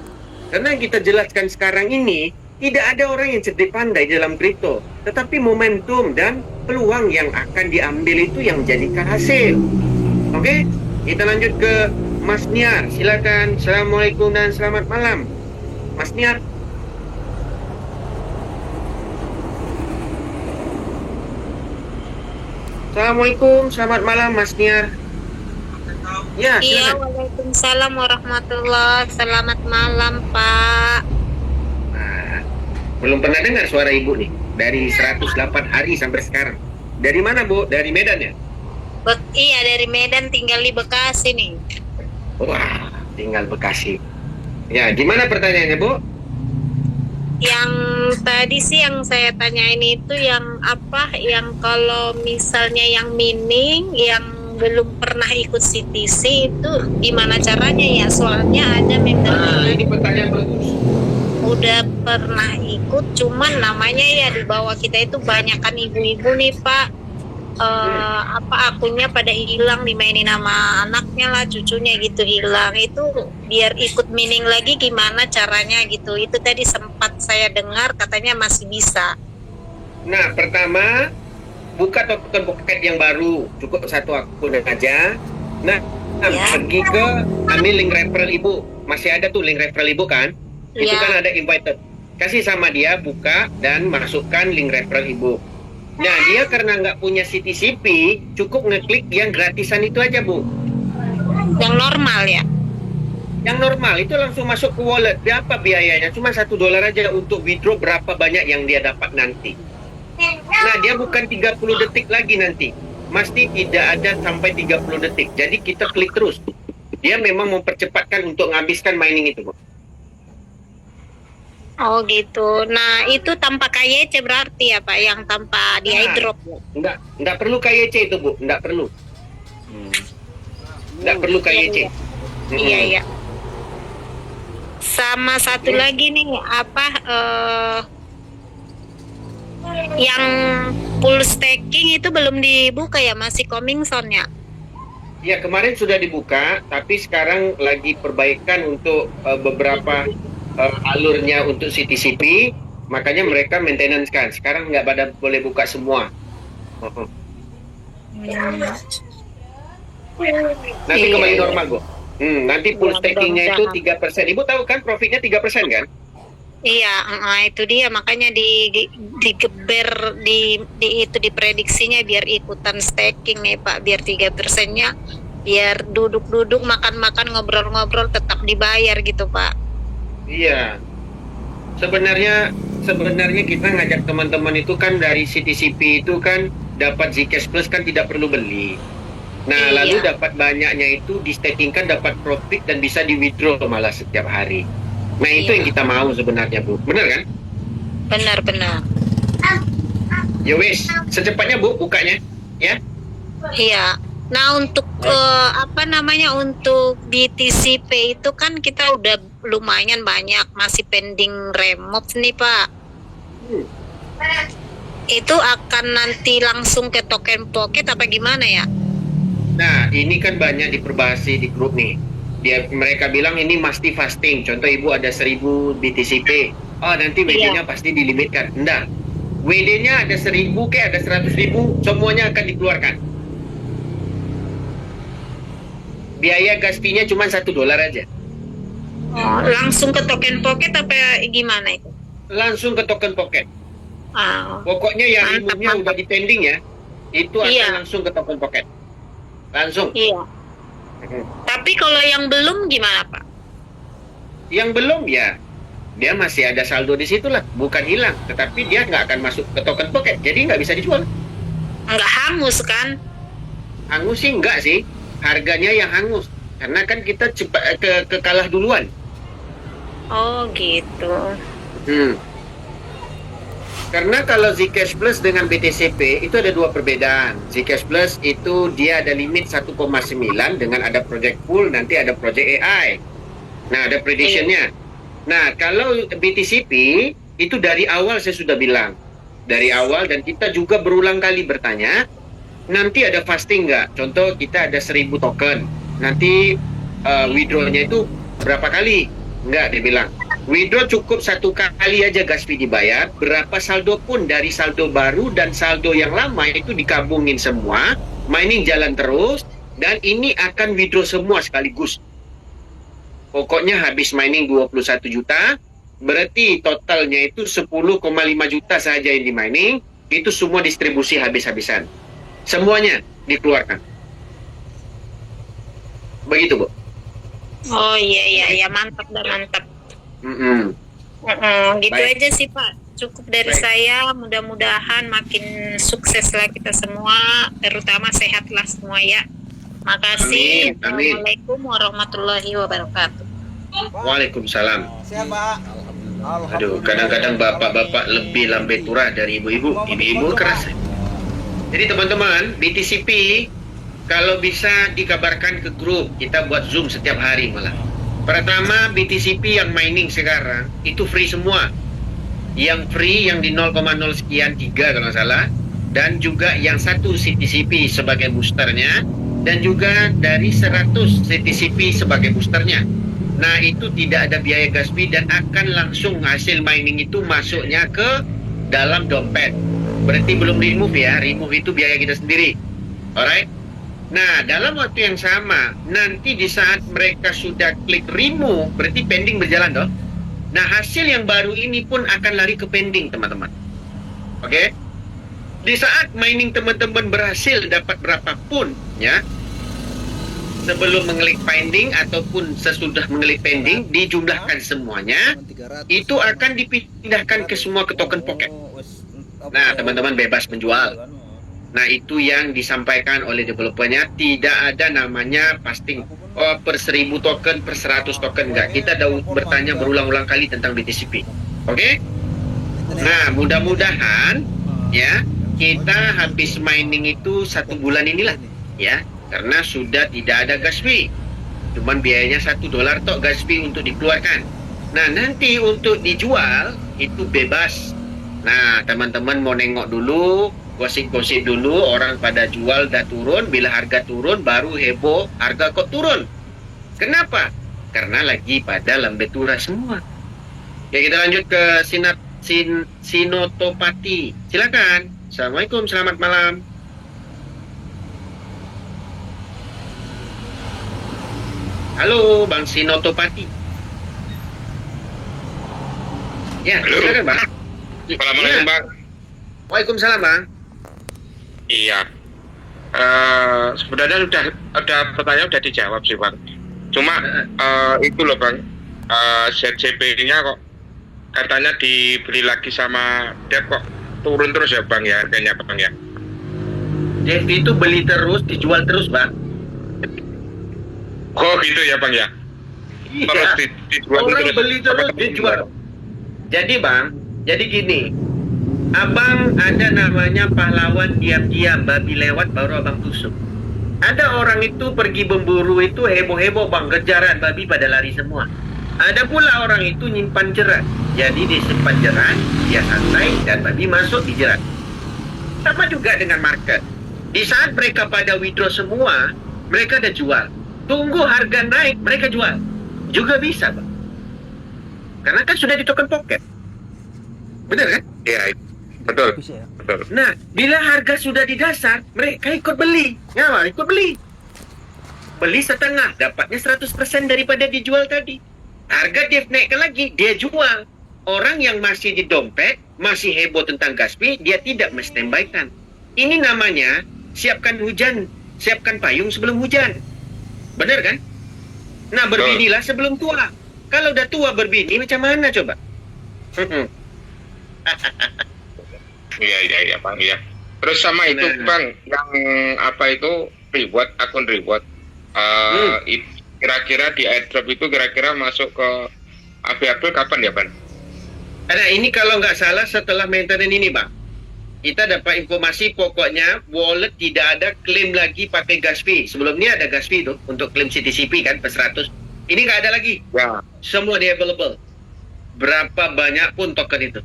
Karena yang kita jelaskan sekarang ini, tidak ada orang yang cerdik pandai dalam kripto. Tetapi momentum dan peluang yang akan diambil itu yang menjadikan hasil. Oke, kita lanjut ke Mas Niar. Silakan. Assalamualaikum dan selamat malam. Mas Niar. Assalamualaikum, selamat malam Mas Niar. Ya, Iya, silakan. waalaikumsalam warahmatullahi. Selamat malam, Pak. Nah, belum pernah dengar suara Ibu nih dari 108 hari sampai sekarang. Dari mana, Bu? Dari Medan ya? Iya, dari Medan, tinggal di Bekasi nih. Wah, tinggal Bekasi. Ya, gimana pertanyaannya, Bu? Yang tadi sih yang saya tanyain itu yang apa? Yang kalau misalnya yang mining, yang belum pernah ikut CTC itu gimana caranya ya? Soalnya ada member Ini pertanyaan bagus. udah pernah ikut, cuman namanya ya di bawah kita itu banyak kan ibu-ibu nih, Pak. Apa akunnya pada hilang, dimainin sama anaknya lah, cucunya gitu hilang. Itu biar ikut mining lagi gimana caranya gitu. Itu tadi sempat saya dengar katanya masih bisa. Nah, pertama, buka token pocket yang baru. Cukup satu akun aja. Nah, Ya. pergi ke ambil link referral Ibu. Masih ada tuh link referral Ibu kan? Itu Ya. kan ada invited. Kasih sama dia, buka, dan masukkan link referral Ibu. Nah, dia karena nggak punya CTCP, cukup ngeklik yang gratisan itu aja, Bu. Yang normal ya. Yang normal itu langsung masuk ke wallet. Berapa biayanya? Cuma $1 aja untuk withdraw berapa banyak yang dia dapat nanti. Nah, dia bukan 30 detik lagi nanti. Mesti tidak ada sampai 30 detik. Jadi kita klik terus. Dia memang mempercepatkan untuk menghabiskan mining itu, Bu. Oh gitu. Nah itu tanpa KYC berarti ya Pak, yang tanpa di Nah. airdrop. Nggak perlu KYC itu, Bu. Nggak perlu. Nggak perlu KYC. Iya iya. Sama satu lagi nih apa yang full staking itu belum dibuka ya, masih coming soon ya? Ya, kemarin sudah dibuka, tapi sekarang lagi perbaikan untuk beberapa alurnya untuk CTCP, makanya mereka maintenance kan. Sekarang nggak pada boleh buka semua. Nanti Iya, kembali iya. normal, Bu. Nanti full Ya, stakingnya itu mudah-mudahan. 3%. Ibu tahu kan profitnya 3% kan? Iya, itu dia makanya digeber itu diprediksinya biar ikutan staking nih Pak, biar 3%-nya biar duduk-duduk makan-makan ngobrol-ngobrol tetap dibayar gitu Pak. Iya. Sebenarnya kita ngajak teman-teman itu kan dari CTCP itu kan dapat Zcash Plus kan tidak perlu beli. Nah, Iya. lalu dapat banyaknya itu di staking kan dapat profit dan bisa di withdraw malah setiap hari. Nah, itu Iya. yang kita mau sebenarnya, Bu. Benar kan? Benar-benar. Ya wis, secepatnya Bu bukanya, ya. Iya. Nah untuk apa namanya untuk BTCP itu kan kita udah lumayan banyak, masih pending remove nih Pak. Itu akan nanti langsung ke token pocket apa gimana ya? Nah, ini kan banyak diperbahasi di grup nih. Mereka bilang ini mesti fasting. Contoh Ibu ada 1000 BTCP. Oh, nanti WD-nya pasti dilimitkan. Enggak. WD-nya ada 1000 ke ada 100.000, semuanya akan dikeluarkan. Biaya gas fee-nya cuma $1 aja. Langsung ke token pocket apa gimana itu? Langsung ke token pocket. Pokoknya yang Mantap, ilmunya mantap. udah di pending ya, itu akan Iya. langsung ke token pocket. Langsung. Iya. Tapi kalau yang belum gimana Pak? Yang belum ya, dia masih ada saldo di situ lah, bukan hilang, tetapi dia nggak akan masuk ke token pocket, jadi nggak bisa dijual. Nggak hangus kan? Hangus sih enggak sih, harganya yang hangus, karena kan kita cepat kalah duluan. Oh gitu. Karena kalau Zcash Plus dengan BTCP itu ada dua perbedaan. Zcash Plus itu dia ada limit 1,9 dengan ada project pool, nanti ada project AI. Nah, ada prediction-nya. Nah, kalau BTCP itu dari awal saya sudah bilang. Dari awal, dan kita juga berulang kali bertanya, nanti ada fasting nggak? Contoh kita ada 1000 token. Nanti withdraw-nya itu berapa kali? Enggak, dia bilang. Withdraw cukup 1 kali aja gas fee dibayar. Berapa saldo pun dari saldo baru dan saldo yang lama itu dikabungin semua. Mining jalan terus. Dan ini akan withdraw semua sekaligus. Pokoknya habis mining 21 juta. Berarti totalnya itu 10,5 juta saja yang di mining. Itu semua distribusi habis-habisan. Semuanya dikeluarkan. Begitu, Bu. Oh iya mantap dah mantap. Gitu Baik. aja sih Pak. Cukup dari Baik. saya. Mudah-mudahan makin sukses lah kita semua, terutama sehatlah semua ya. Makasih. Amin. Assalamualaikum warahmatullahi wabarakatuh. Waalaikumsalam. Siap, Pak. Aduh, kadang-kadang bapak-bapak lebih lambe turah dari ibu-ibu. Ibu-ibu keras. Jadi teman-teman, BTCP kalau bisa dikabarkan ke grup, kita buat Zoom setiap hari malah. Pertama, BTCP yang mining sekarang itu free semua. Yang free yang di 0,0 sekian 3 kalau nggak salah, dan juga yang 1 CTCP sebagai boosternya, dan juga dari 100 CTCP sebagai boosternya. Nah, itu tidak ada biaya gas fee dan akan langsung hasil mining itu masuknya ke dalam dompet. Berarti belum remove ya, remove itu biaya kita sendiri. Alright? Nah, dalam waktu yang sama, nanti di saat mereka sudah klik remove, berarti pending berjalan dong. Nah, hasil yang baru ini pun akan lari ke pending, teman-teman. Oke? Di saat mining teman-teman berhasil dapat berapapun, ya, sebelum mengklik pending ataupun sesudah mengklik pending, dijumlahkan semuanya, itu akan dipindahkan ke semua ke token pocket. Nah, teman-teman bebas menjual. Nah, itu yang disampaikan oleh developernya. Tidak ada namanya pasting per 1000 token, per 100 token. Enggak. Kita dah bertanya berulang-ulang kali tentang BTCP. Oke? Nah, mudah-mudahan ya kita habis mining itu 1 bulan inilah ya. Karena sudah tidak ada gas fee. Cuman biayanya $1 tok gas fee untuk dikeluarkan. Nah, nanti untuk dijual itu bebas. Nah, teman-teman mau nengok dulu, gosip-gosip dulu, orang pada jual dah turun, bila harga turun baru heboh, harga kok turun. Kenapa? Karena lagi pada lambe turah semua. Ya, kita lanjut ke Sinotopati. Silakan. Assalamualaikum, selamat malam. Halo, Bang Sinotopati. Ya, Halo. silakan, Bang. Assalamualaikum, Ya. Bang. Waalaikumsalam, Bang. Iya. Sebenarnya udah pertanyaan udah dijawab sih, Bang. Cuma itu loh, Bang. ZCP-nya kok katanya dibeli lagi sama Dev kok turun terus ya, Bang ya, harganya, Bang ya. Dev itu beli terus, dijual terus, Bang. Oh, gitu ya, Bang ya. Terus Iya. dijual Orang beli terus, Apa- dijual. Jadi, Bang, jadi gini. Abang ada namanya pahlawan diam-diam, babi lewat baru abang tusuk. Ada orang itu pergi memburu itu heboh-heboh, Bang, kejaran babi pada lari semua. Ada pula orang itu nyimpan jerat. Jadi dia simpan jerat, dia santai dan babi masuk di jerat. Sama juga dengan market. Di saat mereka pada withdraw semua, mereka ada jual. Tunggu harga naik, mereka jual. Juga bisa, Bang. Karena kan sudah di token pocket. Benar kan? Iya, betul. Betul. Nah, bila harga sudah di dasar, mereka ikut beli. Ya, ikut beli. Beli setengah, dapatnya 100% daripada dijual tadi. Harga dia naikkan lagi, dia jual. Orang yang masih di dompet, masih heboh tentang gas fee, dia tidak men-standby-kan. Ini namanya siapkan hujan, siapkan payung sebelum hujan. Benar kan? Nah, berbinilah sebelum tua. Kalau udah tua berbini, macam mana coba? Iya, Bang, iya. Terus sama itu, Nah. Bang, yang apa itu reward, akun reward. Kira-kira di airdrop itu kira-kira masuk ke April kapan ya, Bang? Nah, ini kalau nggak salah setelah maintenance ini, Bang. Kita dapat informasi pokoknya wallet tidak ada klaim lagi pakai gas fee. Sebelumnya ada gas fee tuh untuk klaim CTCP kan per 100. Ini nggak ada lagi. Ya, Semua di available. Berapa banyak pun token itu.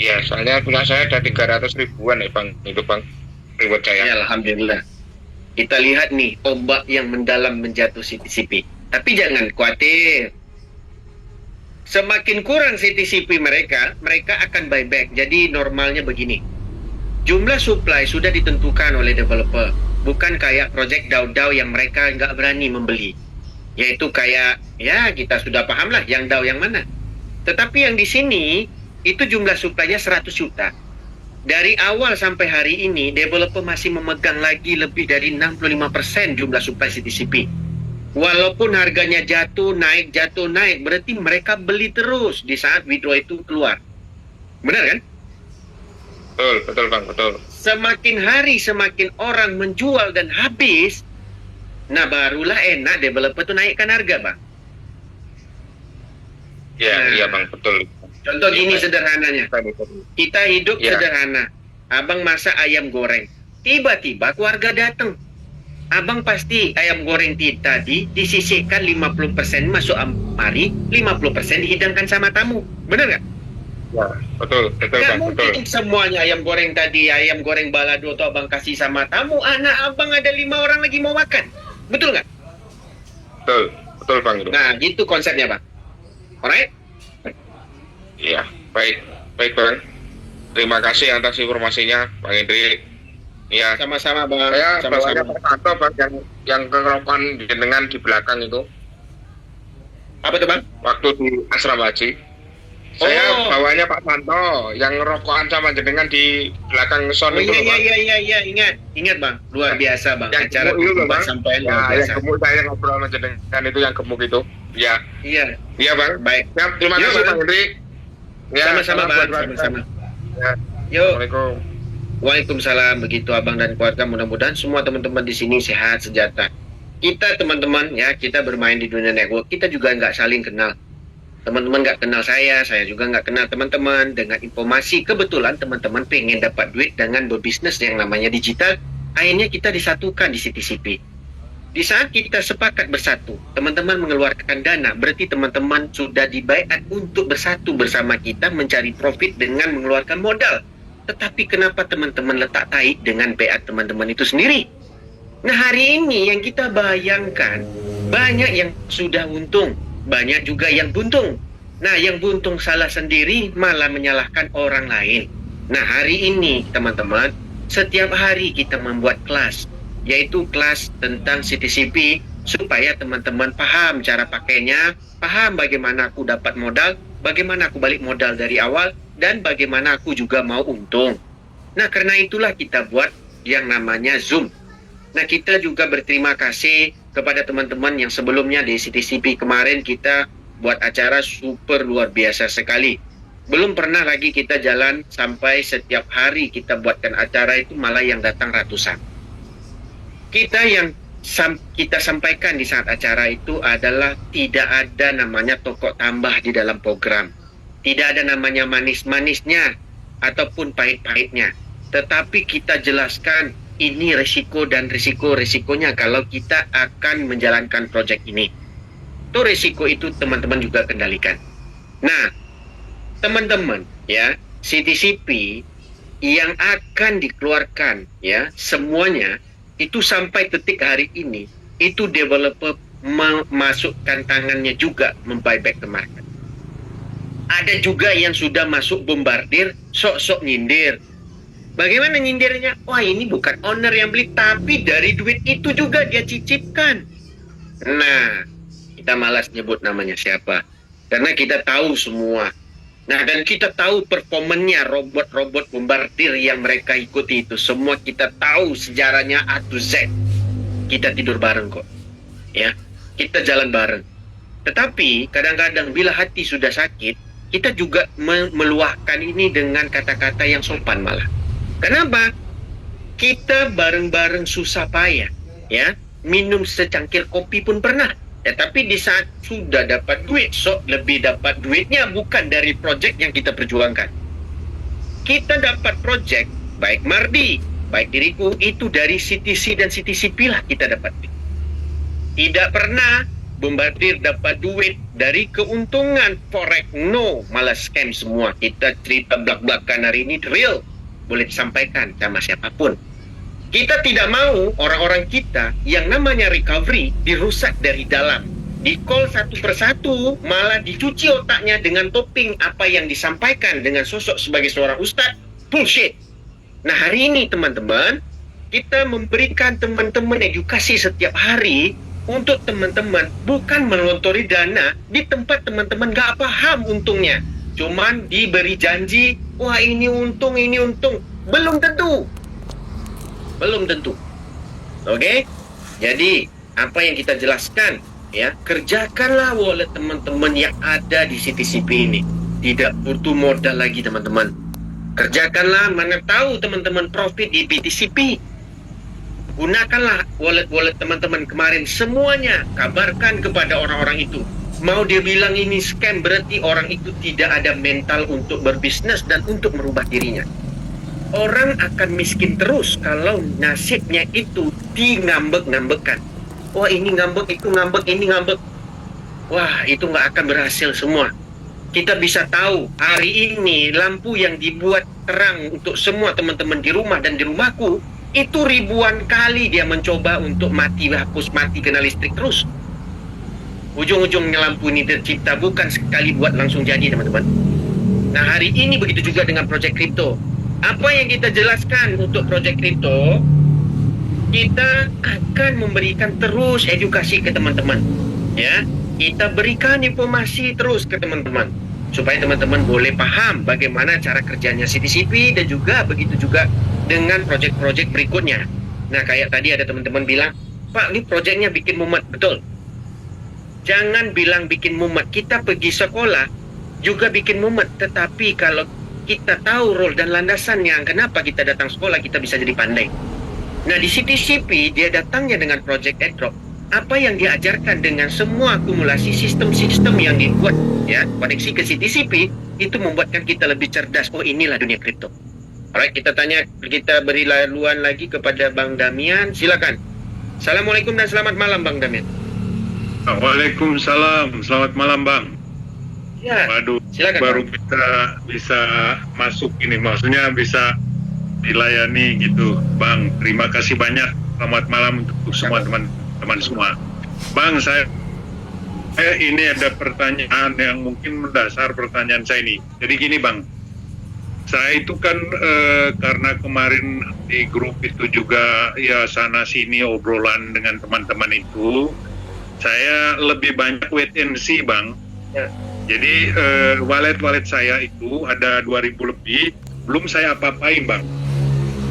iya, soalnya punya saya ada 300 ribuan ya, Bang. Itu, Bang, reward Ya, saya. alhamdulillah. Kita lihat nih ombak yang mendalam menjatuh CTCP. Tapi jangan khawatir. Semakin kurang CTCP mereka akan buyback. Jadi normalnya begini. Jumlah supply sudah ditentukan oleh developer. Bukan kayak project DAO-DAO yang mereka nggak berani membeli. Yaitu kayak, ya kita sudah paham lah yang DAO yang mana. Tetapi yang di sini, itu jumlah supply-nya 100 juta. Dari awal sampai hari ini, developer masih memegang lagi lebih dari 65% jumlah supply CTCP. Walaupun harganya jatuh naik, berarti mereka beli terus di saat withdraw itu keluar. Benar kan? Betul Bang, betul. Semakin hari semakin orang menjual dan habis, nah barulah enak developer tuh naikkan harga, Bang. Iya Bang, betul. Contoh gini sederhananya. Kita hidup Ya. sederhana. Abang masak ayam goreng. Tiba-tiba keluarga datang. Abang pasti ayam goreng tadi disisihkan 50% masuk amari, 50% dihidangkan sama tamu. Benar nggak? Ya, betul Nggak Bang, betul. mungkin semuanya ayam goreng tadi, ayam goreng balado atau abang kasih sama tamu. Anak abang ada 5 orang lagi mau makan. Betul nggak? Betul Bang itu. Nah, gitu konsepnya, Bang. Alright? Iya, baik Bang. Terima kasih atas informasinya, Bang Hendri. Iya, Sama-sama, Bang. saya bawanya Sama-sama. Pak Santo Bang yang kerokan jenengan di belakang itu, Apa tuh, Bang? waktu di asrama haji. Saya Oh. bawanya Pak Santo yang rokokan sama jenengan di belakang son Oh itu loh, Bang. iya, ingat Bang, luar biasa Bang, Yang acara gemuk itu loh, tempat Bang. sampai Ya, luar yang biasa. gemuk saya ngobrol sama jenengan itu yang gemuk itu. Ya, Iya, iya Bang. baik. Ya, terima Yuk, kasih Bang. Bang Hendri. Ya, Sama-sama salam Bang, buat Bang. sama-sama. Ya, Yuk, Assalamualaikum. Waalaikumsalam. Begitu Abang dan keluarga, mudah-mudahan semua teman-teman di sini sehat, sejahtera. Kita teman-teman ya, kita bermain di dunia network, kita juga nggak saling kenal. Teman-teman nggak kenal saya juga nggak kenal teman-teman. Dengan informasi, kebetulan teman-teman pengen dapat duit dengan berbisnis yang namanya digital, akhirnya kita disatukan di CTCP. Di saat kita sepakat bersatu, teman-teman mengeluarkan dana, berarti teman-teman sudah dibaiat untuk bersatu bersama kita mencari profit dengan mengeluarkan modal. Tetapi kenapa teman-teman letak taik dengan baiat teman-teman itu sendiri? Nah, hari ini yang kita bayangkan, banyak yang sudah untung, banyak juga yang buntung. Nah, yang buntung salah sendiri malah menyalahkan orang lain. Nah, hari ini teman-teman, setiap hari kita membuat kelas, yaitu kelas tentang CTCP, supaya teman-teman paham cara pakainya, paham bagaimana aku dapat modal, bagaimana aku balik modal dari awal, dan bagaimana aku juga mau untung. Nah, karena itulah kita buat yang namanya Zoom. Nah, kita juga berterima kasih kepada teman-teman yang sebelumnya di CTCP kemarin kita buat acara super luar biasa sekali. Belum pernah lagi kita jalan sampai setiap hari kita buatkan acara itu malah yang datang ratusan. Kita sampaikan di saat acara itu adalah tidak ada namanya tokok tambah di dalam program. Tidak ada namanya manis-manisnya ataupun pahit-pahitnya. Tetapi kita jelaskan ini resiko dan resikonya kalau kita akan menjalankan proyek ini. Itu resiko itu teman-teman juga kendalikan. Nah, teman-teman ya, CTCP yang akan dikeluarkan ya, semuanya itu sampai detik hari ini itu developer memasukkan tangannya juga membuyback ke market. Ada juga yang sudah masuk bombardir, sok-sok nyindir. Bagaimana nyindirnya? Wah, ini bukan owner yang beli, tapi dari duit itu juga dia cicipkan. Nah, kita malas nyebut namanya siapa. Karena kita tahu semua. Nah, dan kita tahu performanya robot-robot bombardir yang mereka ikuti itu. Semua kita tahu sejarahnya A to Z. Kita tidur bareng kok. Ya, kita jalan bareng. Tetapi, kadang-kadang bila hati sudah sakit, kita juga meluahkan ini dengan kata-kata yang sopan malah. Kenapa? Kita bareng-bareng susah payah, ya, minum secangkir kopi pun pernah. Ya, tapi di saat sudah dapat duit, lebih dapat duitnya bukan dari proyek yang kita perjuangkan. Kita dapat proyek, baik Mardi, baik diriku, itu dari CTC dan CTCP lah kita dapat duit. Tidak pernah bombardir dapat duit dari keuntungan forex, no, malah scam semua. Kita cerita belak-belakan hari ini real. Boleh disampaikan sama siapapun. Kita tidak mau orang-orang kita yang namanya recovery dirusak dari dalam. Di call satu persatu, malah dicuci otaknya dengan topping apa yang disampaikan dengan sosok sebagai seorang ustadz. Bullshit. Nah, hari ini teman-teman, kita memberikan teman-teman edukasi setiap hari untuk teman-teman, bukan melontori dana di tempat teman-teman gak paham untungnya. Cuman diberi janji, wah ini untung, ini untung. Belum tentu. Belum tentu. Oke? Jadi, apa yang kita jelaskan, ya, kerjakanlah wallet teman-teman yang ada di CTCP ini. Tidak butuh modal lagi teman-teman. Kerjakanlah, mana tahu teman-teman profit di BTCP. Gunakanlah wallet-wallet teman-teman kemarin semuanya. Kabarkan kepada orang-orang itu. Mau dia bilang ini scam, berarti orang itu tidak ada mental untuk berbisnis dan untuk merubah dirinya. Orang akan miskin terus kalau nasibnya itu ngambek-ngambekan. Wah ini ngambek, itu ngambek, ini ngambek. Wah itu nggak akan berhasil semua. Kita bisa tahu hari ini lampu yang dibuat terang untuk semua teman-teman di rumah dan di rumahku, itu ribuan kali dia mencoba untuk mati, hapus mati, kena listrik terus. Ujung-ujungnya lampu ini tercipta bukan sekali buat langsung jadi teman-teman. Nah hari ini begitu juga dengan project kripto. Apa yang kita jelaskan untuk project kripto, kita akan memberikan terus edukasi ke teman-teman. Ya, kita berikan informasi terus ke teman-teman supaya teman-teman boleh paham bagaimana cara kerjanya CTCP dan juga begitu juga dengan project-project berikutnya. Nah, kayak tadi ada teman-teman bilang, Pak, ini projectnya bikin mumet. Betul. Jangan bilang bikin mumet. Kita pergi sekolah juga bikin mumet. Tetapi kalau kita tahu role dan landasan yang kenapa kita datang sekolah, kita bisa jadi pandai. Nah, di CTCP, dia datangnya dengan project airdrop. Apa yang diajarkan dengan semua akumulasi sistem-sistem yang dibuat, ya, koneksi ke CTCP, itu membuatkan kita lebih cerdas. Oh, inilah dunia kripto. Alright, kita beri laluan lagi kepada Bang Damian. Silakan. Assalamualaikum dan selamat malam, Bang Damian. Waalaikumsalam, selamat malam Bang. Ya, Waduh, silakan, baru Bang. kita bisa masuk ini, maksudnya bisa dilayani gitu, Bang. Terima kasih banyak. Selamat malam untuk semua teman-teman semua. Bang, saya ini ada pertanyaan yang mungkin mendasar pertanyaan saya ini. Jadi gini, Bang. Saya itu kan karena kemarin di grup itu juga ya sana sini obrolan dengan teman-teman itu, saya lebih banyak wait and see, Bang. Ya. Jadi wallet saya itu ada 2000 lebih, belum saya apa-apain Bang.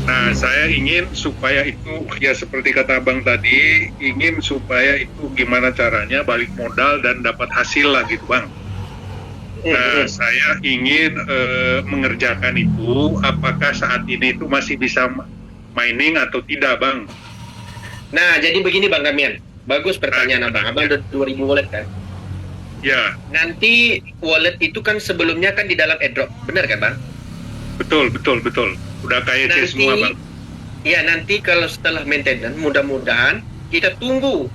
Nah saya ingin supaya itu, ya seperti kata Bang tadi, ingin supaya itu gimana caranya balik modal dan dapat hasil lah gitu Bang. Nah saya ingin mengerjakan itu, apakah saat ini itu masih bisa mining atau tidak Bang? Nah, jadi begini Bang Damian. Bagus pertanyaan Abang. Abang ada 2000 wallet kan? Ya, Nanti wallet itu kan sebelumnya kan di dalam airdrop, benar kan Bang? betul. Udah KYC semua Bang. Ya nanti kalau setelah maintenance, mudah-mudahan kita tunggu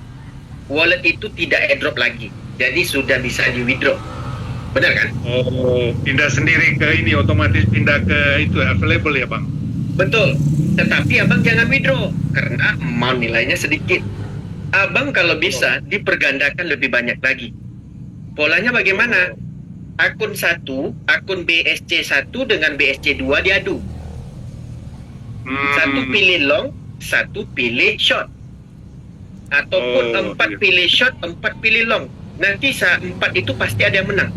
wallet itu tidak airdrop lagi. Jadi sudah bisa di withdraw. Benar kan? Oh, pindah sendiri ke ini, otomatis pindah ke itu available ya Bang? Betul. Tetapi Abang jangan withdraw karena amount nilainya sedikit. Abang kalau bisa dipergandakan lebih banyak lagi. Polanya bagaimana? Akun 1, akun BSC 1 dengan BSC 2 diadu. Satu pilih long, satu pilih short. Ataupun 4 pilih short, 4 pilih long. Nanti 4 itu pasti ada yang menang.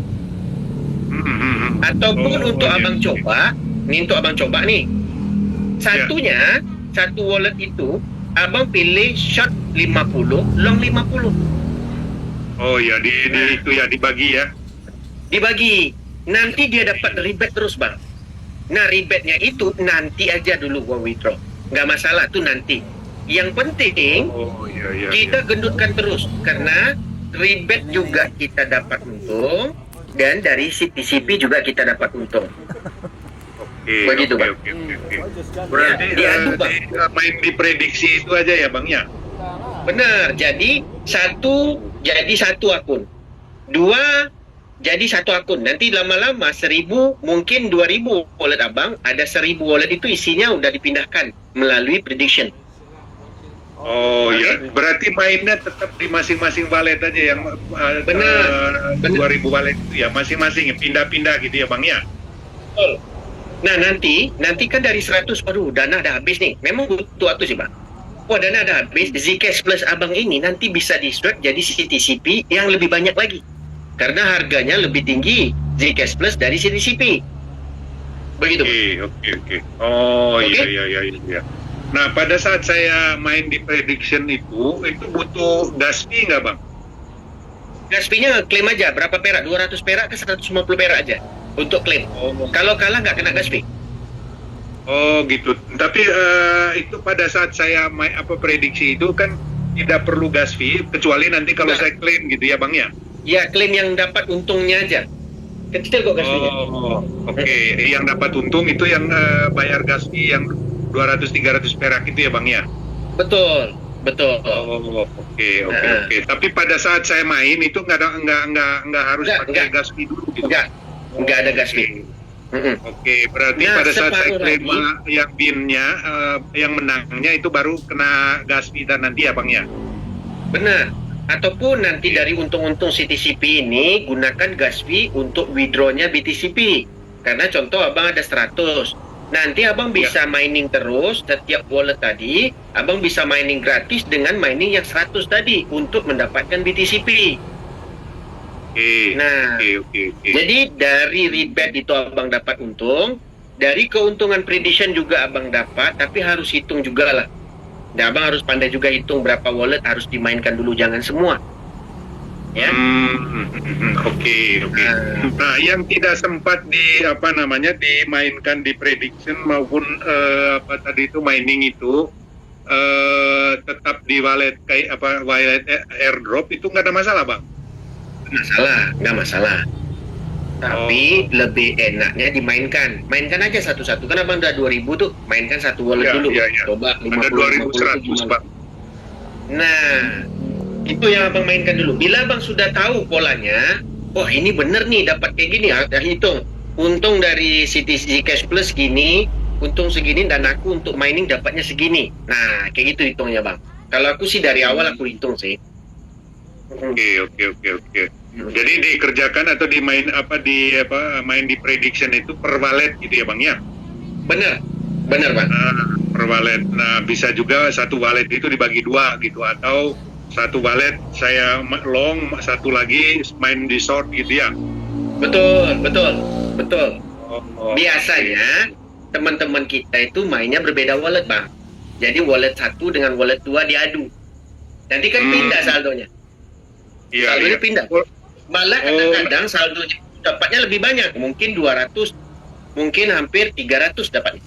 Ataupun untuk Abang coba, ini untuk Abang coba nih. Satunya, satu wallet itu Abang pilih short 50, long 50. Oh ya, itu ya dibagi ya. Dibagi. Nanti dia dapat rebate terus, Bang. Nah, rebate-nya itu nanti aja dulu gua withdraw. Nggak masalah, tuh nanti. Yang penting, kita gendutkan terus. Karena rebate juga kita dapat untung. Dan dari CTCP juga kita dapat untung. Begitu, Bang. Oke. Berarti diadu, Bang. main di prediksi itu aja ya Bang ya? Benar, jadi satu akun. 2 jadi satu akun. Nanti lama-lama 1000, mungkin 2000 wallet Abang, ada 1000 wallet itu isinya udah dipindahkan melalui prediction. Oh ya, berarti mainnya tetap di masing-masing walet aja yang Benar. 2000 walet itu ya, masing-masing pindah-pindah gitu ya Bang ya. Betul. Nah nanti kan dari 100, aduh dana dah habis nih. Memang butuh waktu sih bang. Wah dana dah habis, Zcash plus abang ini nanti bisa di-swap jadi CTCP yang lebih banyak lagi. Karena harganya lebih tinggi Zcash plus dari CTCP. Begitu. Oke. Oh Oke? iya. Nah pada saat saya main di prediction itu butuh gas fee nggak Bang? Gas fee-nya klaim aja, berapa perak? 200 perak ke 150 perak aja untuk klaim. Kalau kalah nggak kena gas fee. Oh gitu. Tapi itu pada saat saya prediksi itu kan tidak perlu gas fee kecuali nanti kalau Nggak. saya klaim gitu ya Bang ya. Ya klaim yang dapat untungnya aja. Kecil kok gas fee-nya. Oh, oke. Yang dapat untung itu yang bayar gas fee yang 200-300 perak itu ya Bang ya. Betul. Oh, oke. Tapi pada saat saya main itu nggak harus Nggak, pakai nggak. gas fee dulu gitu. Nggak ada gas fee. Oke, berarti Nah, pada saat saya separuh klaim lagi. yang binnya, yang menangnya itu baru kena gas fee dan nanti ya Bang ya. Benar. Ataupun nanti dari untung-untung CTCP ini gunakan gas fee untuk withdraw-nya BTCP. Karena contoh abang ada 100. Nanti abang bisa mining terus setiap wallet tadi, abang bisa mining gratis dengan mining yang 100 tadi untuk mendapatkan BTCP. Oke. Nah, Oke. jadi dari rebate itu abang dapat untung, dari keuntungan prediction juga abang dapat, tapi harus hitung juga lah. Dan abang harus pandai juga hitung berapa wallet harus dimainkan dulu, jangan semua. Ya. Oke. Nah, yang tidak sempat dimainkan di prediction maupun tadi itu mining itu tetap di wallet wallet airdrop itu nggak ada masalah Bang. Nggak masalah. Tapi lebih enaknya dimainkan. Mainkan aja satu-satu. Kan abang udah 2000 tuh, mainkan satu wallet dulu. Iya. Coba Ada 2100 Bang. Nah, itu yang abang mainkan dulu. Bila abang sudah tahu polanya, wah ini bener nih dapat kayak gini, hitung. Untung dari Zcash Plus gini, untung segini, dan aku untuk mining dapatnya segini. Nah, kayak gitu hitungnya bang. Kalau aku sih dari awal aku hitung sih. Oke. Jadi dikerjakan atau main di prediction itu per wallet gitu ya Bang ya? Bener bang. Per wallet. Nah bisa juga satu wallet itu dibagi dua gitu atau satu wallet saya long, satu lagi main di short gitu ya? Betul. Okay. Biasanya teman-teman kita itu mainnya berbeda wallet bang. Jadi wallet satu dengan wallet dua diadu. Nanti kan pindah saldonya. Saldonya pindah. Malah kadang-kadang saldonya dapatnya lebih banyak. Mungkin 200, mungkin hampir 300 dapatnya.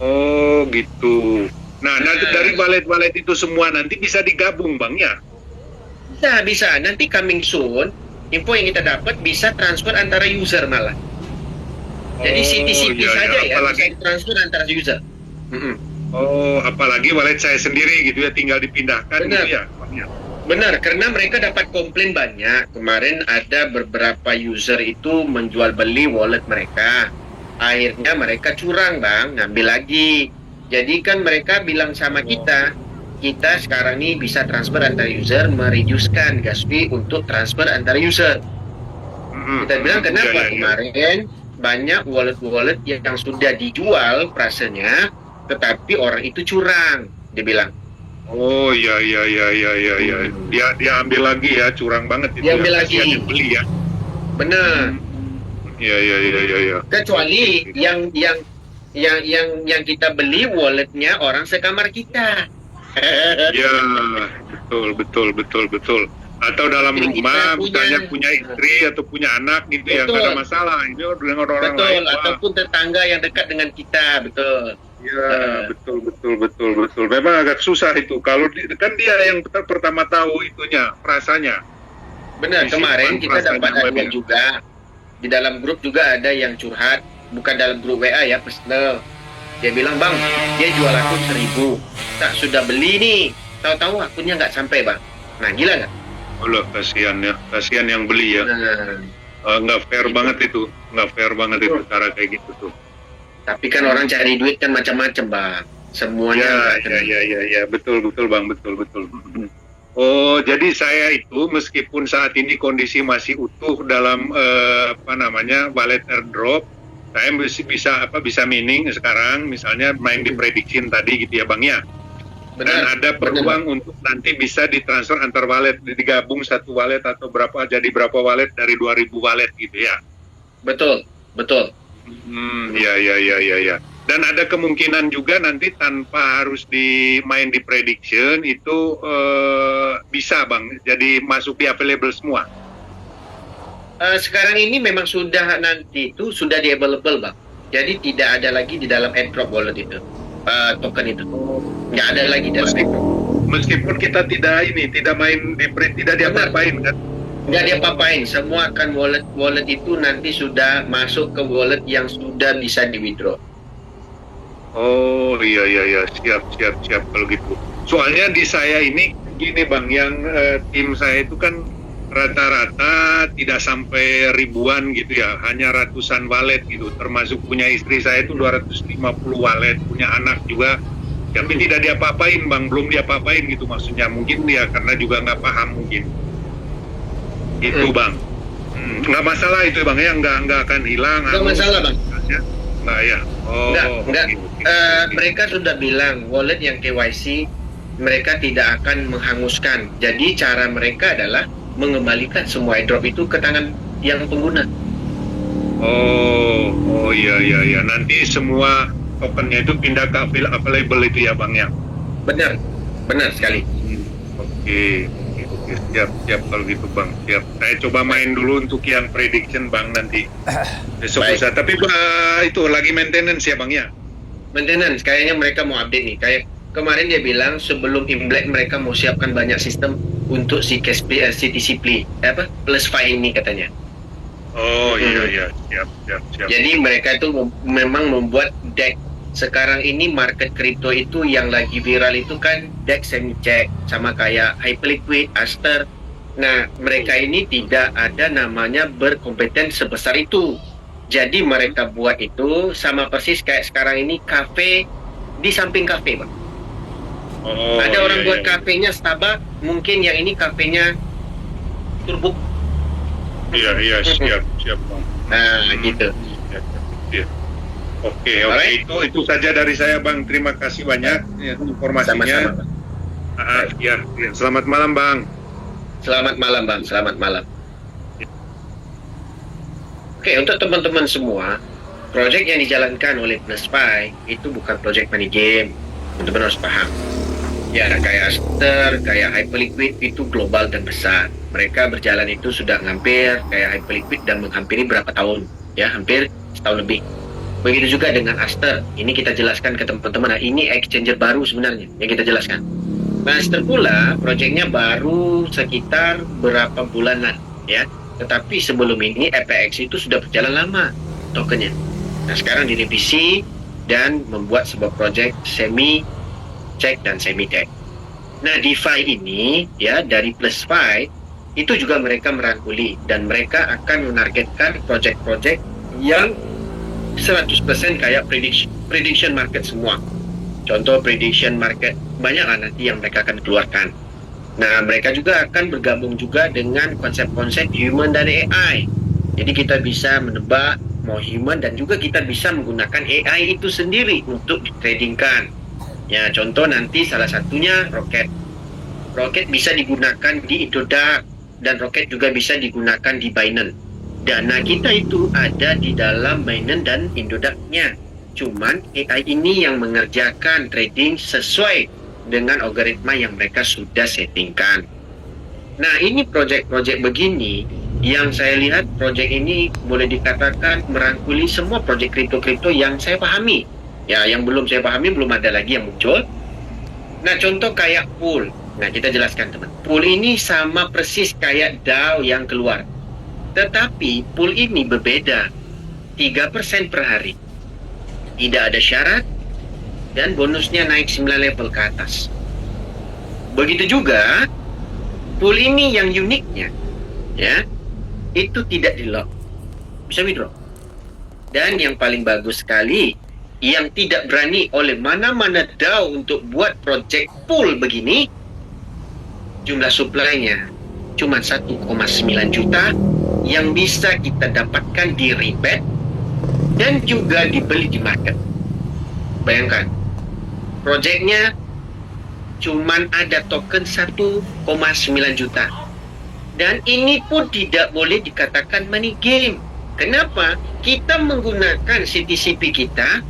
Oh gitu. Nah, dari wallet-wallet itu semua nanti bisa digabung Bang ya? Bisa. Nanti coming soon, info yang kita dapat bisa transfer antara user malah. Jadi CTCP saja ya, apalagi, bisa transfer antara user. Apalagi wallet saya sendiri gitu ya, tinggal dipindahkan. Benar. Gitu ya Bang ya? Benar, karena mereka dapat komplain banyak. Kemarin ada beberapa user itu menjual beli wallet mereka. Akhirnya mereka curang bang, ngambil lagi. Jadi kan mereka bilang sama kita sekarang nih bisa transfer antar user, mereducekan gas fee untuk transfer antar user. Kita bilang kenapa kemarin banyak wallet-wallet yang sudah dijual prasenya, tetapi orang itu curang, dia bilang. Oh iya. Dia ambil lagi ya, curang banget itu. Dia ambil lagi. Yang beli ya. Benar. Iya. Kecuali yang kita beli walletnya orang sekamar kita. Ya, betul. Atau dalam Jadi rumah, kita misalnya punya istri atau punya anak gitu ya, nggak ada masalah. Itu dengan orang lain. Betul, ataupun tetangga yang dekat dengan kita, betul. Ya, betul. Memang agak susah itu. Kalau kan dia yang pertama tahu itunya, rasanya. Benar, kemarin kita dapat aduan juga. Di dalam grup juga ada yang curhat, bukan dalam grup WA ya, personal. Dia bilang, bang, dia jual akun 1000. Tak sudah beli nih, tahu-tahu akunnya nggak sampai bang. Nah, gila nggak? Allah, kasihan yang beli ya. Nggak fair banget itu, cara kayak gitu tuh. Tapi kan orang cari duit kan macam-macam bang. Semuanya Ya, betul bang, betul. Oh, jadi saya itu meskipun saat ini kondisi masih utuh dalam wallet airdrop, saya bisa mining sekarang, misalnya main di prediction tadi gitu ya bang ya. Dan ada peluang untuk nanti bisa ditransfer antar wallet, digabung satu wallet atau jadi berapa wallet dari 2000 wallet gitu ya. Betul. Ya. Dan ada kemungkinan juga nanti tanpa harus main di prediction itu bisa bang, jadi masuk di available semua. Sekarang ini memang sudah di available bang. Jadi tidak ada lagi di dalam airdrop wallet itu, token itu nggak ada lagi dalam airdrop. Meskipun kita tidak main di tidak diapa-apain kan? Nggak diapa-apain, semua akan wallet itu nanti sudah masuk ke wallet yang sudah bisa di withdraw. Oh iya, siap kalau gitu. Soalnya di saya ini gini bang, yang tim saya itu kan rata-rata tidak sampai ribuan gitu ya, hanya ratusan wallet gitu, termasuk punya istri saya itu 250 wallet, punya anak juga, tapi tidak diapa-apain bang, belum diapa-apain gitu maksudnya, mungkin dia karena juga nggak paham mungkin. Itu bang, nggak masalah itu bang ya, nggak akan hilang. Nggak masalah bang. Nggak ya. Oh, nggak. Mereka sudah bilang wallet yang KYC mereka tidak akan menghanguskan. Jadi cara mereka adalah mengembalikan semua airdrop itu ke tangan yang pengguna. Oh iya. Nanti semua tokennya itu pindah ke available itu ya bang ya. Benar sekali. Oke. Siap kalau gitu bang. Siap. Saya coba main dulu untuk yang prediction bang nanti. Besok bisa. Tapi itu lagi maintenance ya bang ya. Maintenance, kayaknya mereka mau update nih. Kayak kemarin dia bilang sebelum Imlek mereka mau siapkan banyak sistem untuk si CTC plus 5 ini katanya. Oh iya, siap. Jadi mereka itu memang membuat deck. Sekarang ini market kripto itu yang lagi viral itu kan deck semi check sama kayak Hyperliquid, Aster. Nah, mereka ini tidak ada namanya berkompeten sebesar itu. Jadi mereka buat itu sama persis kayak sekarang ini kafe di samping kafe, bang. Oh, ada orang buat kafenya Starbucks, mungkin yang ini kafenya Turbo. Iya, siap bang. Nah, gitu. Iya. Oke, itu saja dari saya bang. Terima kasih banyak ya, informasinya. Sama-sama. Ya, selamat malam bang. Selamat malam bang, selamat malam. Oke, untuk teman-teman semua, proyek yang dijalankan oleh PlusPy itu bukan proyek money game. Teman-teman harus paham. Ya, kayak Aster, kayak Hyperliquid itu global dan besar. Mereka berjalan itu sudah hampir kayak Hyperliquid dan menghampiri berapa tahun? Ya, hampir setahun lebih. Begitu juga dengan Aster. Ini kita jelaskan ke teman-teman. Nah, ini exchanger baru sebenarnya yang kita jelaskan. Nah, Aster pula proyeknya baru sekitar berapa bulanan, ya. Tetapi sebelum ini FTX itu sudah berjalan lama tokennya. Nah, sekarang direvisi dan membuat sebuah proyek semi check dan semi tech. Nah, DeFi ini ya dari PlusPy itu juga mereka merangkuli dan mereka akan menargetkan proyek-proyek yang 100% kayak prediction market semua. Contoh prediction market banyak lah nanti yang mereka akan keluarkan. Nah, mereka juga akan bergabung juga dengan konsep-konsep human dan AI. Jadi kita bisa menebak mau human dan juga kita bisa menggunakan AI itu sendiri untuk ditradingkan. Ya, contoh nanti salah satunya Rocket. Rocket bisa digunakan di Indodax dan Rocket juga bisa digunakan di Binance. Dana kita itu ada di dalam Binance dan Indodax-nya. Cuman AI ini yang mengerjakan trading sesuai dengan algoritma yang mereka sudah settingkan. Nah, ini proyek-proyek begini yang saya lihat proyek ini boleh dikatakan merangkuli semua proyek kripto-kripto yang saya pahami. Ya, yang belum saya pahami belum ada lagi yang muncul. Nah, contoh kayak pool. Nah, kita jelaskan teman. Pool ini sama persis kayak DAO yang keluar. Tetapi pool ini berbeda. 3% per hari. Tidak ada syarat dan bonusnya naik 9 level ke atas. Begitu juga pool ini yang uniknya ya, itu tidak di lock, bisa withdraw. Dan yang paling bagus sekali, yang tidak berani oleh mana-mana DAO untuk buat project pool begini, jumlah supply-nya cuma 1,9 juta yang bisa kita dapatkan di rebate dan juga dibeli di market. Bayangkan, projectnya cuman ada token 1,9 juta. Dan ini pun tidak boleh dikatakan money game. Kenapa? Kita menggunakan CTCP kita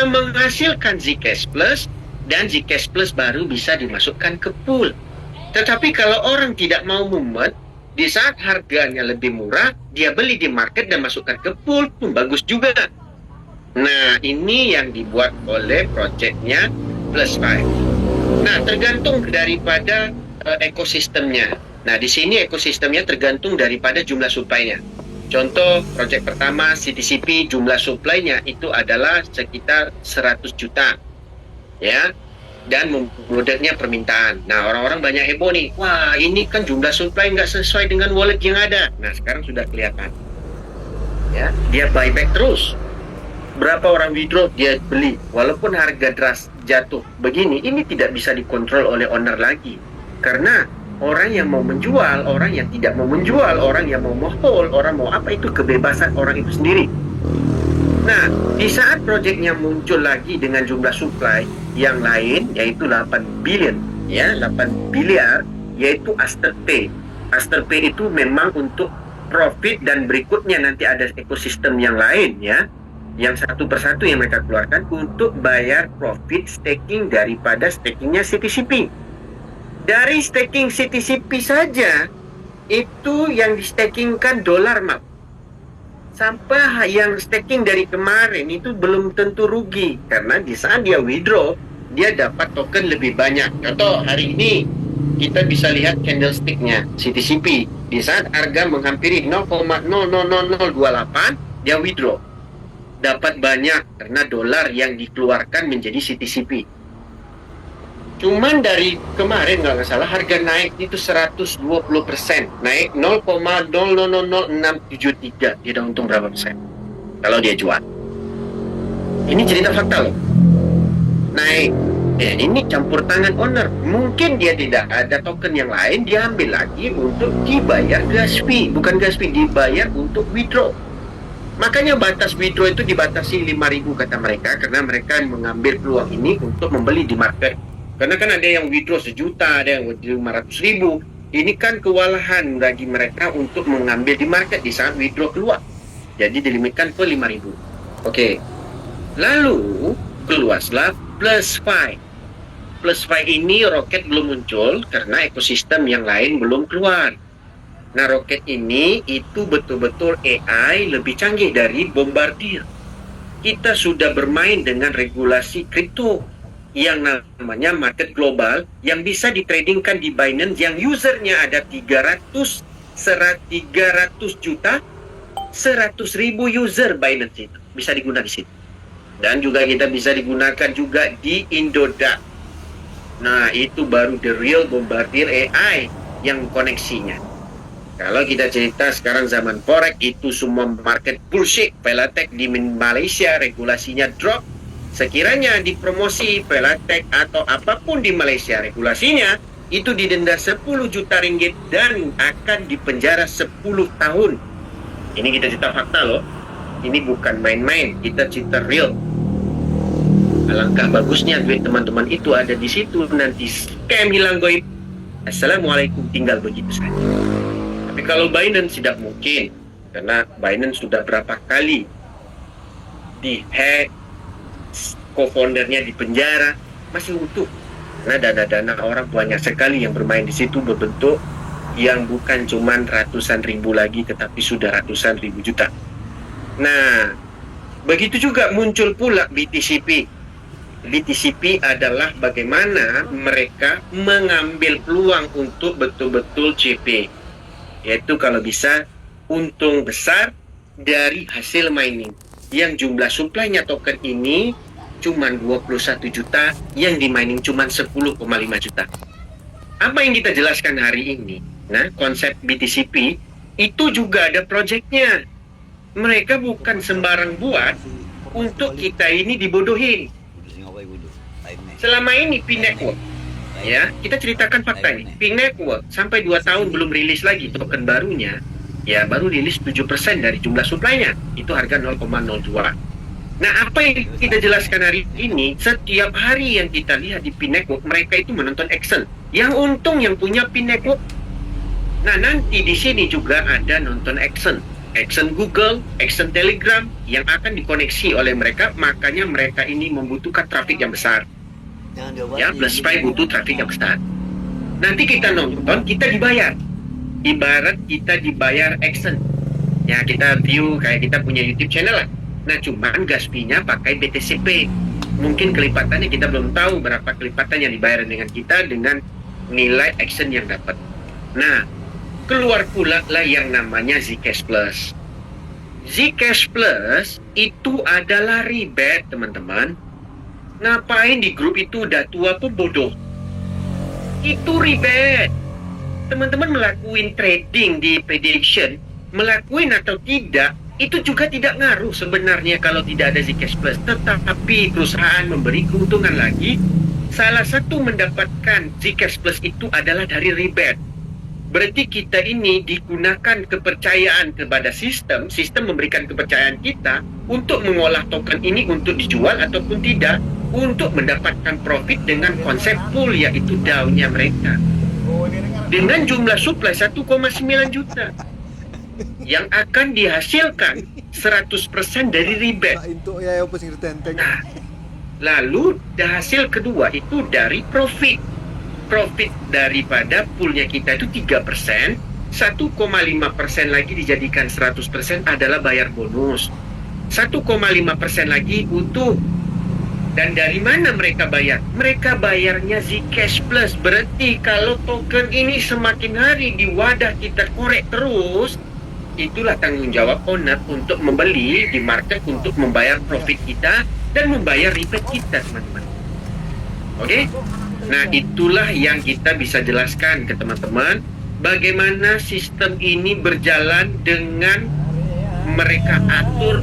menghasilkan Zcash Plus, dan Zcash Plus baru bisa dimasukkan ke pool. Tetapi kalau orang tidak mau mumet, di saat harganya lebih murah, dia beli di market dan masukkan ke pool pun bagus juga. Nah, ini yang dibuat oleh projectnya Plus 5. Nah, tergantung daripada ekosistemnya. Nah, di sini ekosistemnya tergantung daripada jumlah supply-nya. Contoh, project pertama CTCP, jumlah supply-nya itu adalah sekitar 100 juta. Ya, dan membludaknya permintaan. Nah, orang-orang banyak heboh nih. Wah, ini kan jumlah supply nggak sesuai dengan wallet yang ada. Nah, sekarang sudah kelihatan. Ya, dia buyback terus. Berapa orang withdraw, dia beli. Walaupun harga jatuh begini, ini tidak bisa dikontrol oleh owner lagi. Karena orang yang mau menjual, orang yang tidak mau menjual, orang yang mau hold, orang mau apa, itu kebebasan orang itu sendiri. Nah, di saat proyeknya muncul lagi dengan jumlah supply yang lain, yaitu 8 billion, ya, 8 biliar, yaitu Afterpay. Afterpay itu memang untuk profit, dan berikutnya nanti ada ekosistem yang lain, ya, yang satu persatu yang mereka keluarkan untuk bayar profit staking daripada stakingnya CTCP. Dari staking CTCP saja, itu yang di stakingkan dolar, Mak. Sampai yang staking dari kemarin itu belum tentu rugi, karena di saat dia withdraw, dia dapat token lebih banyak. Contoh, hari ini kita bisa lihat candlestick-nya CTCP. Di saat harga menghampiri 0,00028, dia withdraw. Dapat banyak karena dolar yang dikeluarkan menjadi CTCP. Cuman dari kemarin kalau nggak salah harga naik itu 120%, naik 0,000673. Dia udah untung berapa persen kalau dia jual. Ini cerita fakta loh. Naik. Ini campur tangan owner. Mungkin dia tidak ada token yang lain, dia ambil lagi untuk dibayar gas fee. Bukan gas fee, dibayar untuk withdraw. Makanya batas withdraw itu dibatasi 5.000 kata mereka, karena mereka mengambil peluang ini untuk membeli di market. Karena kan ada yang withdraw 1 juta, ada yang 500.000. Ini kan kewalahan bagi mereka untuk mengambil di market di saat withdraw keluar. Jadi dilimitkan ke 5.000. Oke. Lalu keluarlah Plus 5. Plus 5 ini Rocket belum muncul karena ekosistem yang lain belum keluar. Nah, Rocket ini itu betul-betul AI lebih canggih dari Bombardier. Kita sudah bermain dengan regulasi kripto yang namanya market global, yang bisa ditradingkan di Binance, yang usernya ada 300 juta, 100.000 user Binance itu bisa digunakan di situ. Dan juga kita bisa digunakan juga di Indodax. Nah, itu baru the real Bombardier AI yang koneksinya. Kalau kita cerita sekarang zaman forex, itu semua market bullshit. Pelatek di Malaysia regulasinya drop. Sekiranya dipromosi Pelatek atau apapun di Malaysia regulasinya, itu didenda 10 juta ringgit dan akan dipenjara 10 tahun. Ini kita cerita fakta loh. Ini bukan main-main, kita cerita real. Alangkah bagusnya duit teman-teman itu ada di situ, nanti scam hilang goib. Assalamualaikum, tinggal begitu saja. Tapi kalau Binance tidak mungkin, karena Binance sudah berapa kali di-hack, co-foundernya dipenjara, masih utuh. Karena dana-dana orang banyak sekali yang bermain di situ, berbentuk yang bukan cuman ratusan ribu lagi, tetapi sudah ratusan ribu juta. Nah, begitu juga muncul pula BTCP. BTCP adalah bagaimana mereka mengambil peluang untuk betul-betul CP, yaitu kalau bisa untung besar dari hasil mining, yang jumlah supply-nya token ini cuma 21 juta, yang di mining cuma 10,5 juta. Apa yang kita jelaskan hari ini, nah, konsep BTCP itu juga ada projectnya. Mereka bukan sembarang buat untuk kita ini dibodohin. Selama ini P Network, ya, kita ceritakan fakta ini. P Network sampai 2 tahun belum rilis lagi token barunya, ya baru rilis 7% dari jumlah suplainya. Itu harga 0,02. Nah, apa yang kita jelaskan hari ini, setiap hari yang kita lihat di P Network, mereka itu menonton action. Yang untung yang punya P Network. Nah, nanti di sini juga ada nonton action. Action Google, action Telegram yang akan dikoneksi oleh mereka, makanya mereka ini membutuhkan trafik yang besar. Ya, plus Spy butuh trafik yang besar. Nanti kita nonton, kita dibayar. Ibarat kita dibayar action. Ya, kita view kayak kita punya YouTube channel lah. Nah, cuman gas fee-nya pakai BTCP. Mungkin kelipatannya kita belum tahu berapa kelipatan yang dibayar dengan kita dengan nilai action yang dapat. Nah, keluar pula lah yang namanya Zcash Plus. Zcash Plus itu adalah rebate, teman-teman. Ngapain di grup itu udah tua pun bodoh. Itu rebate. Teman-teman melakukan trading di prediction, melakukan atau tidak, itu juga tidak ngaruh sebenarnya kalau tidak ada Zcash Plus. Tetapi perusahaan memberi keuntungan lagi. Salah satu mendapatkan Zcash Plus itu adalah dari rebate. Berarti kita ini digunakan kepercayaan kepada sistem. Sistem memberikan kepercayaan kita untuk mengolah token ini untuk dijual ataupun tidak, untuk mendapatkan profit dengan konsep pool, yaitu DAO-nya mereka. Dengan jumlah supply 1,9 juta yang akan dihasilkan 100% dari rebate. Nah, lalu hasil kedua itu dari profit. Profit daripada poolnya kita itu 3%, 1,5% lagi dijadikan 100% adalah bayar bonus. 1,5% lagi utuh. Dan dari mana mereka bayar? Mereka bayarnya Zcash Plus. Berarti kalau token ini semakin hari di wadah kita korek terus, itulah tanggung jawab owner untuk membeli di market untuk membayar profit kita dan membayar rebate kita, teman-teman. Oke? Nah, itulah yang kita bisa jelaskan ke teman-teman bagaimana sistem ini berjalan dengan mereka atur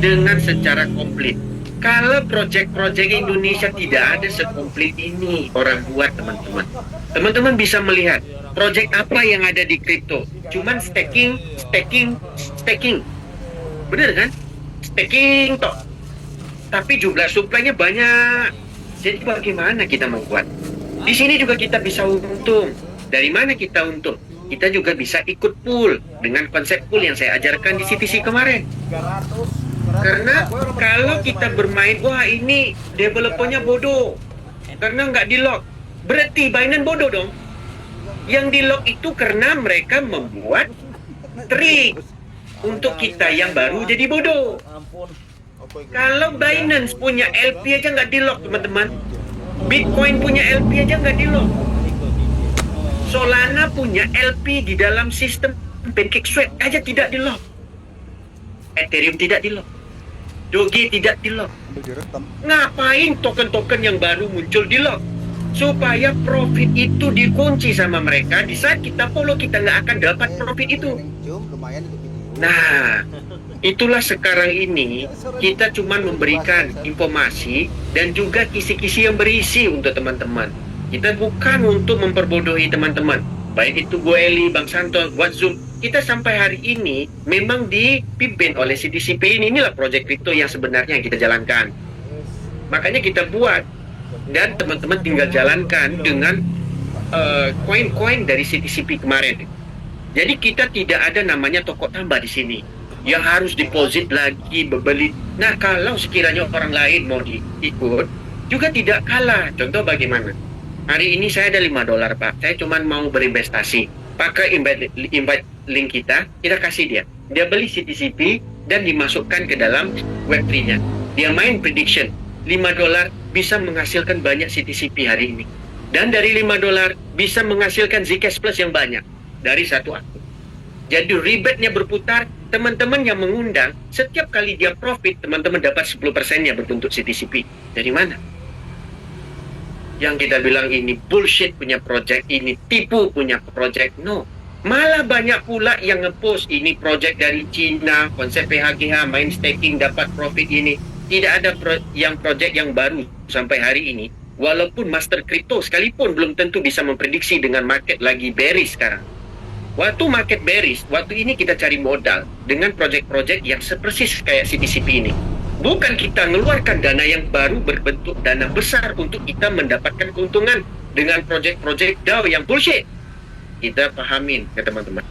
dengan secara komplit. Kalau project-project Indonesia tidak ada sekomplit ini orang buat, teman-teman. Teman-teman bisa melihat project apa yang ada di kripto. Cuman staking. Bener kan? Staking toh. Tapi jumlah supply-nya banyak. Jadi bagaimana kita membuat? Di sini juga kita bisa untung. Dari mana kita untung? Kita juga bisa ikut pool dengan konsep pool yang saya ajarkan di CTC kemarin. Karena kalau kita bermain, wah ini developernya bodoh karena nggak di-lock, berarti Binance bodoh dong. Yang di-lock itu karena mereka membuat trik untuk kita yang baru jadi bodoh. Kalau Binance punya LP aja nggak di-lock, teman-teman. Bitcoin punya LP aja nggak di-lock. Solana punya LP di dalam sistem PancakeSwap aja tidak di-lock. Ethereum tidak di-lock. Doge tidak di-lock. Ngapain token-token yang baru muncul di-lock? Supaya profit itu dikunci sama mereka. Di saat kita follow, kita nggak akan dapat profit itu. Nah, itulah sekarang ini kita cuma memberikan informasi dan juga kisi-kisi yang berisi untuk teman-teman. Kita bukan untuk memperbodohi teman-teman. Baik itu Bu Eli, Bang Santos, buat Zoom. Kita sampai hari ini memang dipimpin oleh CTCP ini. Inilah project crypto yang sebenarnya yang kita jalankan. Makanya kita buat dan teman-teman tinggal jalankan dengan koin-koin dari CTCP kemarin. Jadi kita tidak ada namanya toko tambah di sini yang harus deposit lagi, beli. Nah, kalau sekiranya orang lain mau diikut juga tidak kalah. Contoh bagaimana? Hari ini saya ada $5, Pak. Saya cuma mau berinvestasi. Pakai invite link kita kasih dia. Dia beli CTCP dan dimasukkan ke dalam Web3-nya. Dia main prediction. $5 bisa menghasilkan banyak CTCP hari ini. Dan dari $5 bisa menghasilkan Zcash Plus yang banyak dari satu akun. Jadi rebate-nya berputar. Teman-teman yang mengundang, setiap kali dia profit, teman-teman dapat 10%-nya berbentuk CTCP. Dari mana? Yang kita bilang ini bullshit punya project, ini tipu punya project. No. Malah banyak pula yang ngepost ini project dari Cina, konsep PHGH, main staking dapat profit ini. tidak ada projek yang baru sampai hari ini. Walaupun master kripto sekalipun belum tentu bisa memprediksi dengan market lagi bearish sekarang. Waktu market bearish, waktu ini kita cari modal dengan projek-projek yang sepersis kayak CTCP ini. Bukan kita mengeluarkan dana yang baru berbentuk dana besar untuk kita mendapatkan keuntungan dengan projek-projek DAO yang bullshit. Kita pahamin ke teman-teman.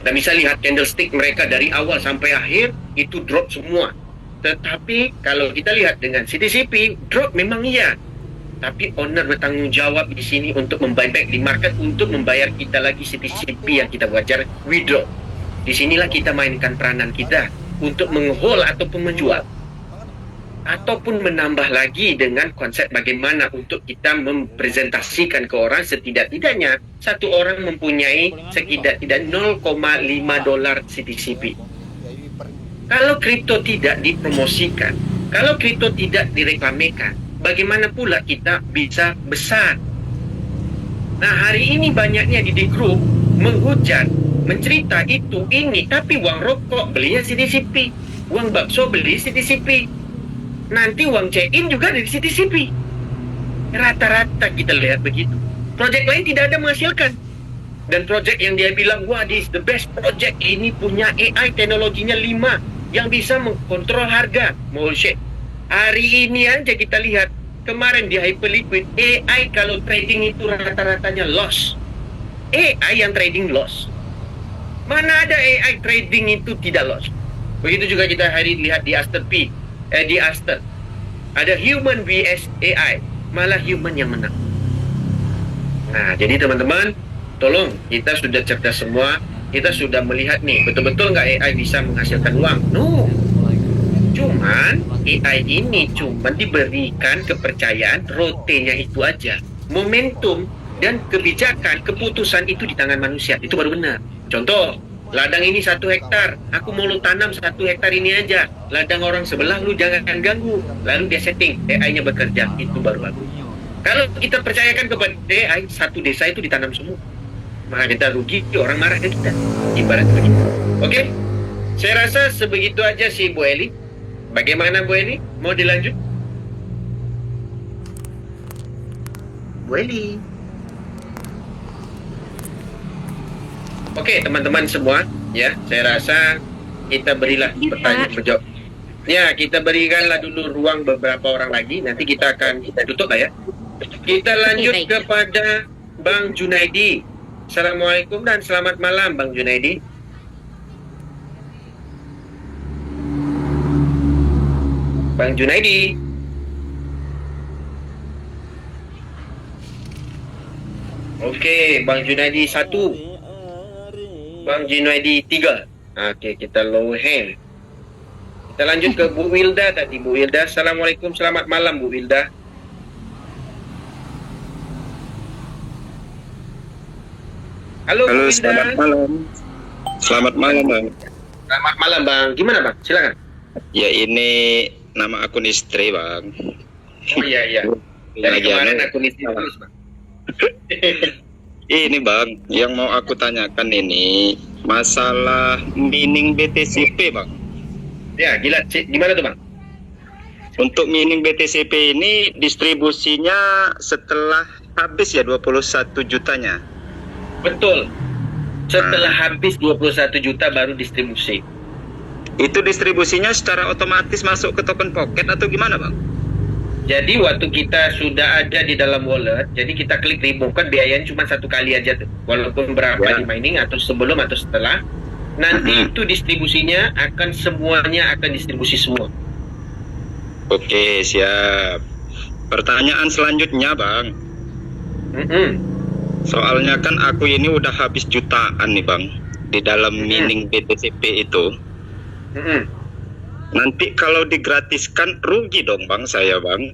Dan bisa lihat candlestick mereka dari awal sampai akhir itu drop semua. Tetapi kalau kita lihat dengan CTCP, drop memang iya. Tapi owner bertanggung jawab di sini untuk membuyback di market untuk membayar kita lagi CTCP yang kita wajar withdraw. Di sinilah kita mainkan peranan kita untuk menghold ataupun menjual. Ataupun menambah lagi dengan konsep bagaimana untuk kita mempresentasikan ke orang setidak-tidaknya satu orang mempunyai setidak-tidak 0,5 dolar CTCP. Kalau kripto tidak dipromosikan, kalau kripto tidak direklamekan, bagaimana pula kita bisa besar? Nah, hari ini banyaknya di grup menghujat, mencerita itu, ini, tapi uang rokok belinya CTCP, uang bakso beli CTCP, nanti uang check-in juga dari CTCP. Rata-rata kita lihat begitu. Projek lain tidak ada menghasilkan. Dan projek yang dia bilang, wah, this is the best project, ini punya AI teknologinya 5 yang bisa mengkontrol harga. Bullshit. Hari ini aja kita lihat, kemarin di Hyperliquid, AI kalau trading itu rata-ratanya loss. AI yang trading loss. Mana ada AI trading itu tidak loss. Begitu juga kita hari lihat di Aster P, di Aster. Ada human vs AI, malah human yang menang. Nah, jadi teman-teman, tolong, kita sudah cerdas semua, kita sudah melihat nih, betul-betul nggak AI bisa menghasilkan uang? No. Cuman AI ini cuma diberikan kepercayaan rotenya itu aja. Momentum dan kebijakan, keputusan itu di tangan manusia. Itu baru benar. Contoh, ladang ini 1 hektar. Aku mau lu tanam 1 hektar ini aja. Ladang orang sebelah lu jangan ganggu. Lalu dia setting, AI-nya bekerja. Itu baru bagus. Kalau kita percayakan kepada AI, 1 desa itu ditanam semua. Maka kita rugi, orang marah ke kita. Ibarat begitu. Oke? Saya rasa sebegitu aja sih Bu Eli. Bagaimana Bu Eli? Mau dilanjut? Bu Eli. Oke, teman-teman semua, ya, saya rasa kita berilah pertanyaan menjawab. Ya, kita berikanlah dulu ruang beberapa orang lagi. Nanti kita akan tutup lah ya. Kita lanjut kepada Bang Junaidi. Assalamualaikum dan selamat malam Bang Junaidi. Bang Junaidi. Oke, Bang Junaidi 1. Bang Junaidi 3. Oke, kita low hand. Kita lanjut ke Bu Wilda tadi. Bu Wilda, Assalamualaikum, selamat malam Bu Wilda. Halo Bu Wilda. Selamat malam. Selamat malam Bang. Selamat malam Bang. Gimana Bang? Silakan. Ya ini nama akun istri Bang. Oh iya. Dari kemarin akun istri terus Bang. Ini Bang, yang mau aku tanyakan ini masalah mining BTCP Bang. Ya, gimana tuh Bang? Untuk mining BTCP ini distribusinya setelah habis ya 21 jutanya. Betul. Setelah habis 21 juta baru distribusi. Itu distribusinya secara otomatis masuk ke token pocket atau gimana Bang? Jadi waktu kita sudah ada di dalam wallet, jadi kita klik remove, kan biayanya cuma 1 kali aja tuh. Walaupun berapa di mining atau sebelum atau setelah, nanti itu distribusinya akan semuanya akan distribusi semua. Oke, siap. Pertanyaan selanjutnya Bang. Soalnya kan aku ini udah habis jutaan nih Bang di dalam mining BTCP itu. Nanti kalau digratiskan rugi dong Bang saya Bang.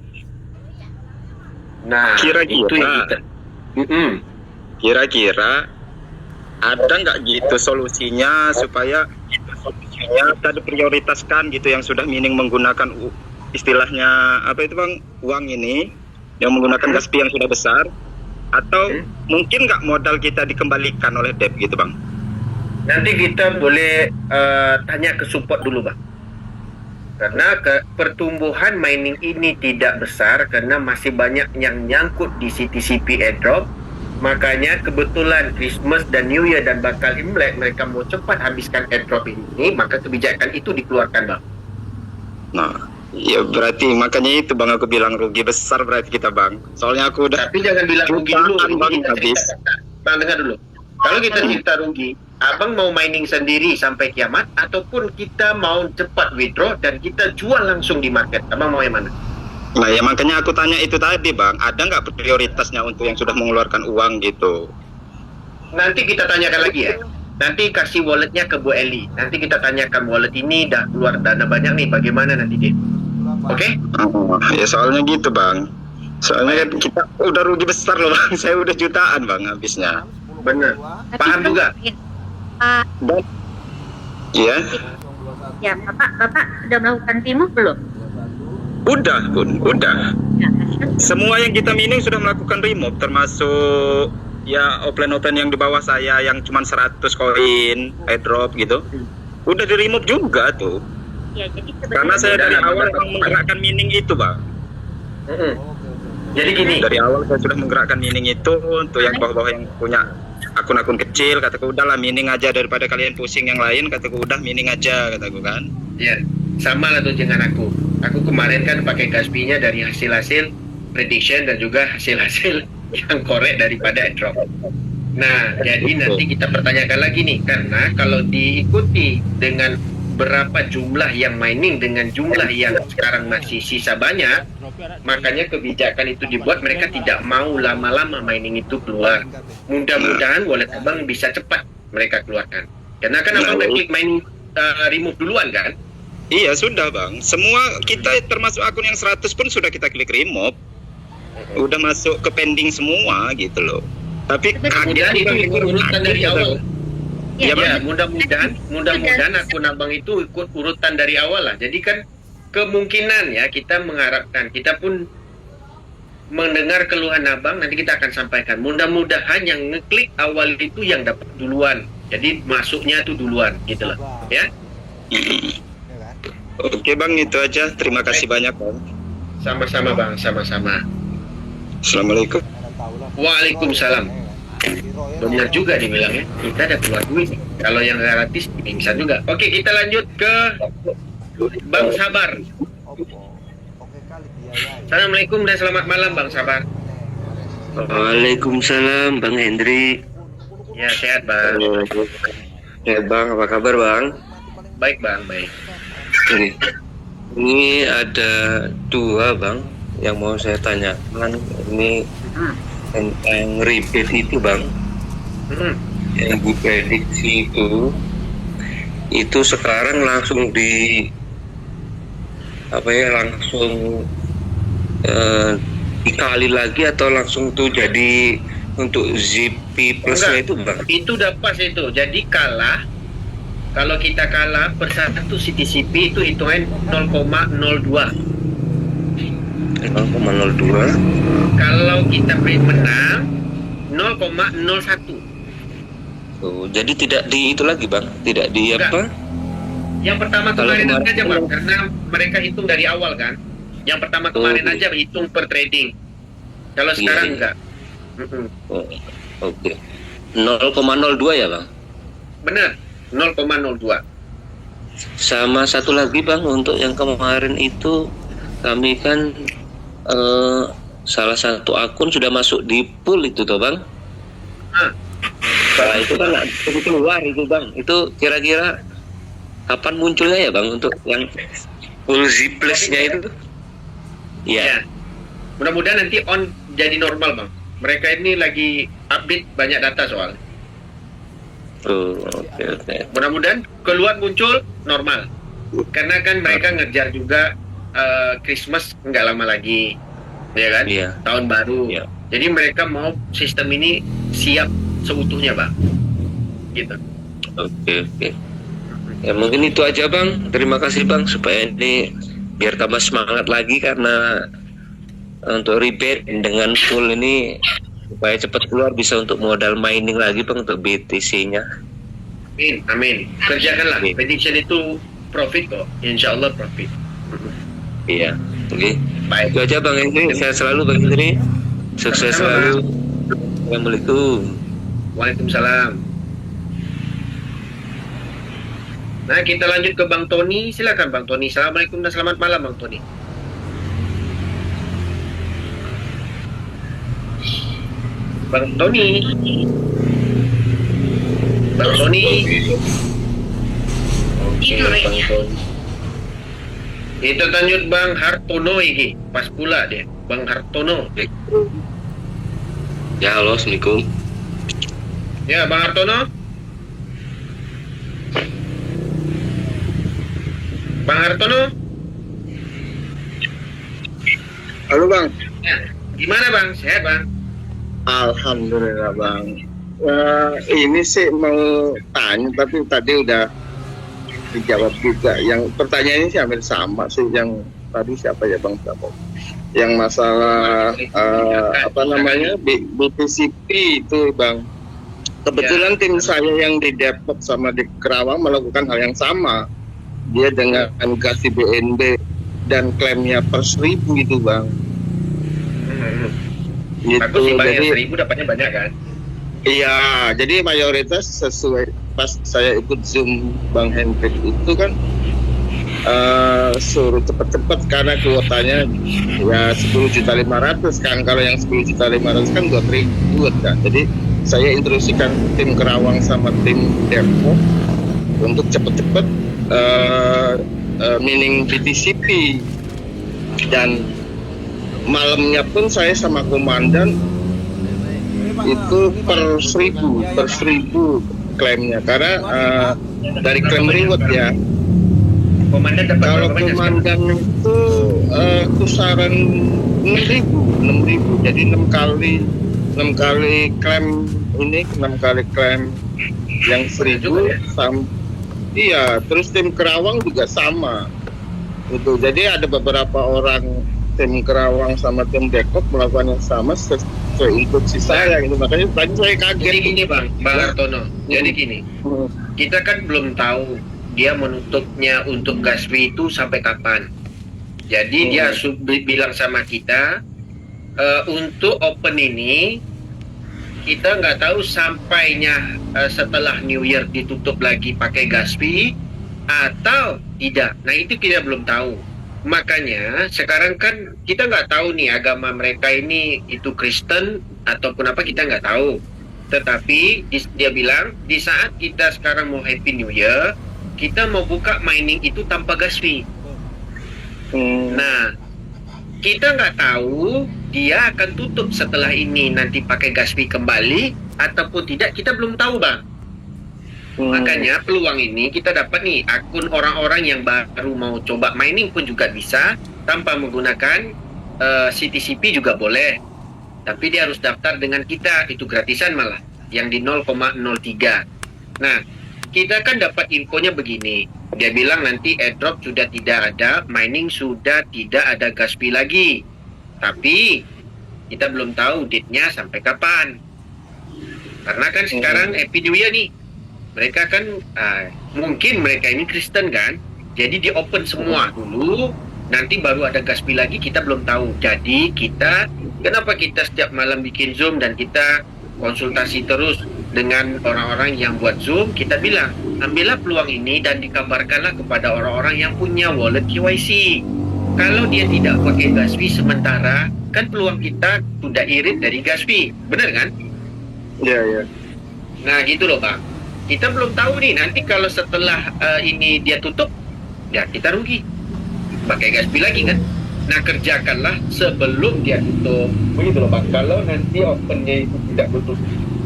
Nah, kira-kira ada nggak gitu solusinya supaya kita diprioritaskan gitu yang sudah mining menggunakan istilahnya apa itu Bang, uang ini yang menggunakan gas pi yang sudah besar, atau mungkin nggak modal kita dikembalikan oleh debt gitu Bang? Nanti kita boleh tanya ke support dulu Bang. Karena pertumbuhan mining ini tidak besar karena masih banyak yang nyangkut di CTCP airdrop. Makanya kebetulan Christmas dan New Year dan bakal Imlek mereka mau cepat habiskan airdrop ini, maka kebijakan itu dikeluarkan, Bang. Nah, ya berarti makanya itu Bang aku bilang rugi besar berarti kita Bang. Soalnya aku udah Tapi jangan bilang rugi dulu, jutaan, Bang, kita habis. cerita. Bang, dengar dulu. Kalau kita cerita rugi, Abang mau mining sendiri sampai kiamat ataupun kita mau cepat withdraw dan kita jual langsung di market? Abang mau yang mana? Nah ya makanya aku tanya itu tadi Bang, ada nggak prioritasnya untuk yang sudah mengeluarkan uang gitu? Nanti kita tanyakan lagi ya. Nanti kasih walletnya ke Bu Eli. Nanti kita tanyakan wallet ini dah keluar dana banyak nih, bagaimana nanti dia? Oke? Oh, ya soalnya gitu Bang. Soalnya kan kita udah rugi besar loh Bang, saya udah jutaan Bang habisnya. Bener. Paham juga? Pak, Iya, ya Bapak sudah melakukan timur belum? udah Bun, udah. Ya, Semua yang kita mining sudah melakukan remove, termasuk ya offline yang di bawah saya yang cuma 100 koin airdrop gitu. Udah di remove juga tuh. ya jadi Karena saya dari Udah, awal udah. memang menggerakkan mining itu Bang. Jadi gini, Dari awal saya sudah menggerakkan mining itu untuk yang bawah-bawah yang punya akun-akun kecil. Kataku udahlah mining aja daripada kalian pusing yang lain. Kataku udah mining aja kataku kan. ya sama lah tuh dengan aku. Aku kemarin kan pakai Kaspi-nya dari hasil-hasil prediction dan juga hasil-hasil yang korek daripada airdrop. Nah, jadi nanti kita pertanyakan lagi nih, karena kalau diikuti dengan berapa jumlah yang mining dengan jumlah yang sekarang masih sisa banyak, makanya kebijakan itu dibuat, mereka tidak mau lama-lama mining itu keluar. Mudah-mudahan wallet Abang bisa cepat mereka keluarkan. Karena kan Abang udah klik mining remove duluan kan? Iya sudah Bang. Semua kita termasuk akun yang 100 pun sudah kita klik remove. Udah masuk ke pending semua gitu loh. Tapi Mudah-mudahan itu ikut urutan dari awal. Ya, Ya, mudah-mudahan akun Abang itu ikut urutan dari awal lah. Jadi kan kemungkinan ya kita mengharapkan, kita pun mendengar keluhan Abang, nanti kita akan sampaikan. Mudah-mudahan yang ngeklik awal itu yang dapat duluan. Jadi masuknya tuh duluan gitu loh. Ya. Oke Bang, itu aja. Terima kasih banyak Bang. Sama-sama Bang, sama-sama. Assalamualaikum. Waalaikumsalam. Benar juga dibilangnya, kita ada keluar duit nih. Kalau yang gratis pingsan juga. Oke, kita lanjut ke Bang Sabar. Assalamualaikum dan selamat malam Bang Sabar. Waalaikumsalam Bang Hendri. Ya, sehat Bang. Ya Bang, apa kabar Bang? Baik Bang, baik. Ini ada dua Bang yang mau saya tanyakan. Ini tentang rebate itu Bang, yang diprediksi itu sekarang langsung langsung dikali lagi atau langsung tuh jadi untuk ZP plusnya itu Bang? Itu udah pas itu. Jadi kalau kita kalah per satu CTCP itu hitungan 0,02. 0,02. Kalau kita menang 0,01. Oh, jadi tidak di itu lagi Bang, tidak di Enggak. apa? Yang pertama Kalau kemarin kemarin- aja Bang, karena mereka hitung dari awal kan. Yang pertama kemarin Oh, aja hitung per trading. Kalau Iya, sekarang iya. enggak. Oh, oke. 0,02 ya Bang. Benar, 0,02. Sama satu lagi Bang, untuk yang kemarin itu kami kan salah satu akun sudah masuk di pool itu toh Bang. Nah, itu kan nggak keluar itu Bang. Itu kira-kira kapan munculnya ya Bang untuk yang full Z+-nya itu? Ya. Ya. Mudah-mudahan nanti on jadi normal Bang. Mereka ini lagi update banyak data soal. Oh, oke. Mudah-mudahan keluar muncul normal. Karena kan mereka ngejar juga Christmas nggak lama lagi, ya kan? Iya. Tahun baru. Iya. Jadi mereka mau sistem ini siap seutuhnya Bang. Gitu. Oke. Ya mungkin itu aja Bang. Terima kasih Bang supaya ini biar tambah semangat lagi karena untuk rebate dengan full ini supaya cepat keluar bisa untuk modal mining lagi Bang untuk BTC-nya. Amin, amin. Kerjakanlah. Amin. Prediction itu profit kok. Insya Allah profit. Iya, oke. Baik. Itu aja Bang Henry, sehat selalu Bang Henry. Sukses Sama-sama, selalu. Assalamualaikum. Waalaikumsalam. Nah, kita lanjut ke Bang Tony. Silakan Bang Tony. Assalamualaikum dan selamat malam Bang Tony. Bang Tony. Bang Tony. Oke, Bang Tony. Kita lanjut Bang Hartono iki. Pas pula dia. Bang Hartono. Ya, halo, Assalamualaikum. Ya, Bang Hartono. Bang Hartono. Halo Bang. Ya, gimana Bang? Sehat Bang? Alhamdulillah Bang. Ini sih mau tanya tapi tadi udah dijawab juga. Yang pertanyaan ini sih hampir sama sih, yang tadi siapa ya Bang Prabowo? Yang masalah apa namanya BPCP itu Bang. Kebetulan tim saya yang di Depok sama di Kerawang melakukan hal yang sama. Dia dengan kasih BNB dan klaimnya per 1000 gitu Bang. Gitu, Bagus sih Bang, jadi, yang 1000 dapatnya banyak kan? iya, jadi mayoritas sesuai pas saya ikut Zoom Bang Hendrik itu kan suruh cepet-cepet karena kuotanya ya 10.500.000 kan. Kalau yang 10.500.000 kan 2 kan. Jadi saya instruksikan tim Kerawang sama tim Depok untuk cepet-cepet mining BTCP, dan malamnya pun saya sama komandan itu per 1000 klaimnya karena dari klaim reward ya. Komandan dapat Kalau berapa banyak sekarang? komandan itu kisaran 6.000, jadi 6 kali klaim ini, 6 kali klaim yang 1.000 iya, terus tim Kerawang juga sama itu. Jadi ada beberapa orang tim Kerawang sama tim Depok melakukan yang sama sesuai instruksi saya gitu. Makanya tadi saya kaget. Jadi gini Bang Hartono. Jadi gini, kita kan belum tahu dia menutupnya untuk Gaspi itu sampai kapan. Jadi dia bilang sama kita untuk open ini kita nggak tahu sampainya setelah New Year ditutup lagi pakai Gaspi atau tidak. Nah itu kita belum tahu. Makanya sekarang kan kita nggak tahu nih agama mereka ini itu Kristen ataupun apa, kita nggak tahu. Tetapi dia bilang di saat kita sekarang mau Happy New Year, kita mau buka mining itu tanpa Gaspi. Nah kita nggak tahu dia akan tutup setelah ini nanti pakai Gaspi kembali ataupun tidak, kita belum tahu Bang. Makanya peluang ini kita dapat nih akun orang-orang yang baru mau coba mining pun juga bisa tanpa menggunakan CTCP juga boleh. Tapi dia harus daftar dengan kita, itu gratisan malah yang di 0,03. Nah kita kan dapat infonya begini, dia bilang nanti airdrop sudah tidak ada, mining sudah tidak ada Gaspi lagi. Tapi kita belum tahu date-nya sampai kapan. Karena kan sekarang Happy New Year nih. Mereka kan mungkin mereka ini Kristen kan. Jadi di open semua dulu, nanti baru ada Gaspi lagi, kita belum tahu. Jadi kenapa kita setiap malam bikin Zoom dan kita konsultasi terus dengan orang-orang yang buat Zoom, kita bilang ambillah peluang ini dan dikabarkanlah kepada orang-orang yang punya wallet KYC. Kalau dia tidak pakai Gaspi sementara, kan peluang kita sudah irit dari Gaspi, benar kan? Iya, iya. Nah gitu loh Bang. Kita belum tahu nih, nanti kalau setelah ini dia tutup, ya kita rugi. Pakai Gaspi lagi kan? Nah kerjakanlah sebelum dia tutup. Begitu loh Bang. Kalau nanti opennya itu tidak butuh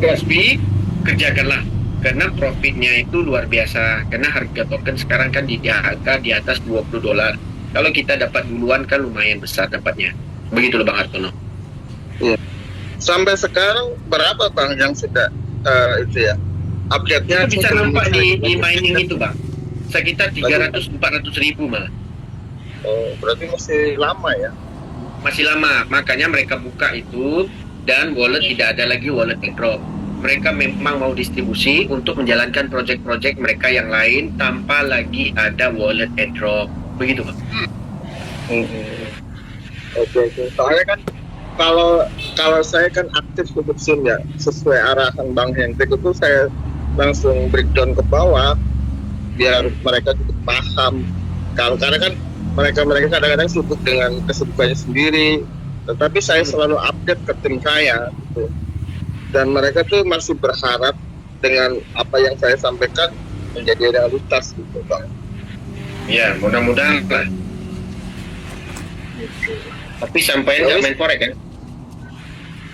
Gaspi, kerjakanlah. Karena profitnya itu luar biasa. Karena harga token sekarang kan di harga di atas $20. Kalau kita dapat duluan kan lumayan besar dapatnya. Begitu loh Bang Hartono. Iya. Sampai sekarang berapa Bang yang sudah itu ya? Update-nya Itu bisa nampak di mining itu Bang. Sekitar 300-400 ribu malah. Oh, berarti masih lama ya? Masih lama, makanya mereka buka itu dan wallet tidak ada lagi wallet airdrop. Mereka memang mau distribusi untuk menjalankan project-project mereka yang lain tanpa lagi ada wallet airdrop. Begitu Bang. Oke. Soalnya kan kalau saya kan aktif untuk SIM ya, sesuai arahan Bang Hendrik itu saya langsung breakdown ke bawah biar mereka juga paham. Karena kan mereka kadang-kadang sibuk dengan kesibukannya sendiri, tetapi saya selalu update ke tim saya gitu. Dan mereka tuh masih berharap dengan apa yang saya sampaikan menjadi realitas gitu, Bang. Ya, mudah-mudahan lah. Tapi sampai nggak main korek kan?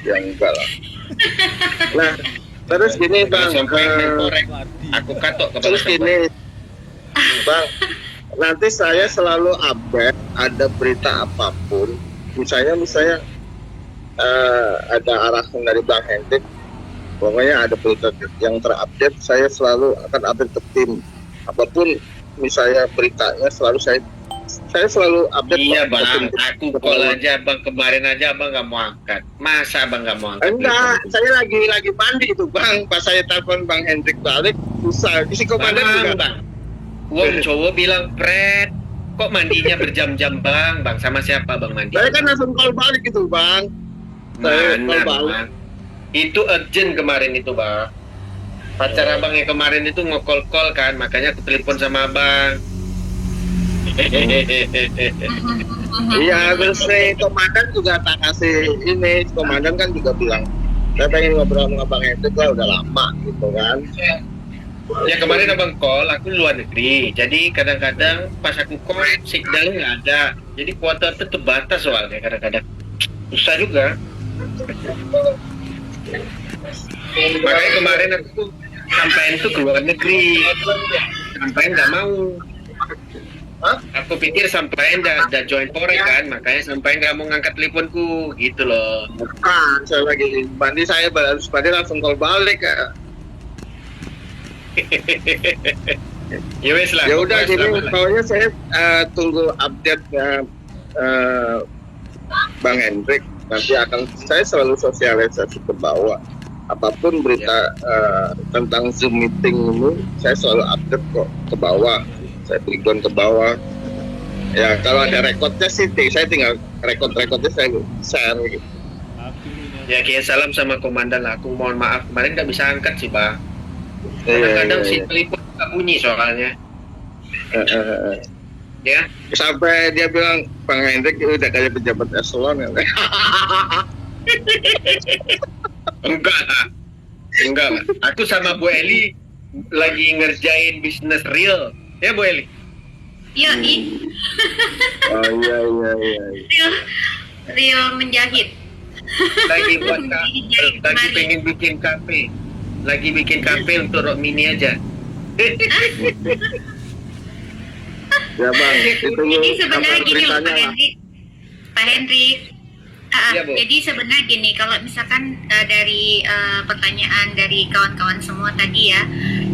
Ya enggak lah. Nah, terus gini Bang, Sampai main korek, aku katok ke terus gini Bang, nanti saya selalu update ada berita apapun, misalnya ada arahan dari Bang Hendrik, pokoknya ada berita yang terupdate, saya selalu akan update ke tim. Apapun misalnya beritanya saya selalu update. Iya ke bang, tim. aku call aja bang, kemarin aja abang nggak mau angkat. Masa abang nggak mau angkat? Enggak, saya lagi mandi itu Bang, pas saya telepon Bang Hendrik balik, susah, si komandan juga. Bang. Wong cowok bilang, Fred, kok mandinya berjam-jam bang? Bang, sama siapa bang mandi? Saya kan langsung call balik gitu Bang. Saya Mana call balik. bang? Itu urgent kemarin itu bang. Pacar abang yang kemarin itu ngokol-kol kan, makanya aku telepon sama abang. Iya, terus si komandan juga tak kasih ini, komandan kan juga bilang, saya pengen ngobrol sama Bang Hendrik lah, udah lama gitu kan. Ya kemarin abang call, aku luar negeri. Jadi kadang-kadang pas aku call, signalnya nggak ada. Jadi kuota itu terbatas soalnya kadang-kadang. Susah juga. Makanya kemarin aku sampai itu ke luar negeri. Sampai nggak mau. Aku pikir sampai udah join Forex kan, makanya sampai nggak mau ngangkat teleponku gitu loh. Bukan, saya lagi mandi, saya harus mandi langsung call balik ya. Ya wes lah. Ya udah, jadi selamat lah. pokoknya saya tunggu update-nya Bang Hendrik. Nanti akan saya selalu sosialisasi ke bawah. Apapun berita tentang Zoom meeting ini, saya selalu update kok ke bawah. Saya breakdown ke bawah. Ya kalau ada rekodnya sih, saya tinggal rekodnya saya share gitu. Ya kirim salam sama komandan lah. Aku mohon maaf kemarin nggak bisa angkat sih bang. Kadang-kadang si telepon nggak bunyi soalnya. Ya. Sampai dia bilang Bang Hendrik udah kayak pejabat eselon ya. Enggak lah. Aku sama Bu Eli lagi ngerjain bisnis real. Ya Bu Eli. Yoi, Oh iya. Rio menjahit. Lagi buat lagi pengen bikin kafe. Lagi bikin kafe untuk Rock Mini aja. Ya Bang, itu Jadi sebenarnya gini loh beritanya lah. Pak Hendrik. Iya, Bu. Jadi sebenarnya gini, kalau misalkan dari pertanyaan dari kawan-kawan semua tadi ya,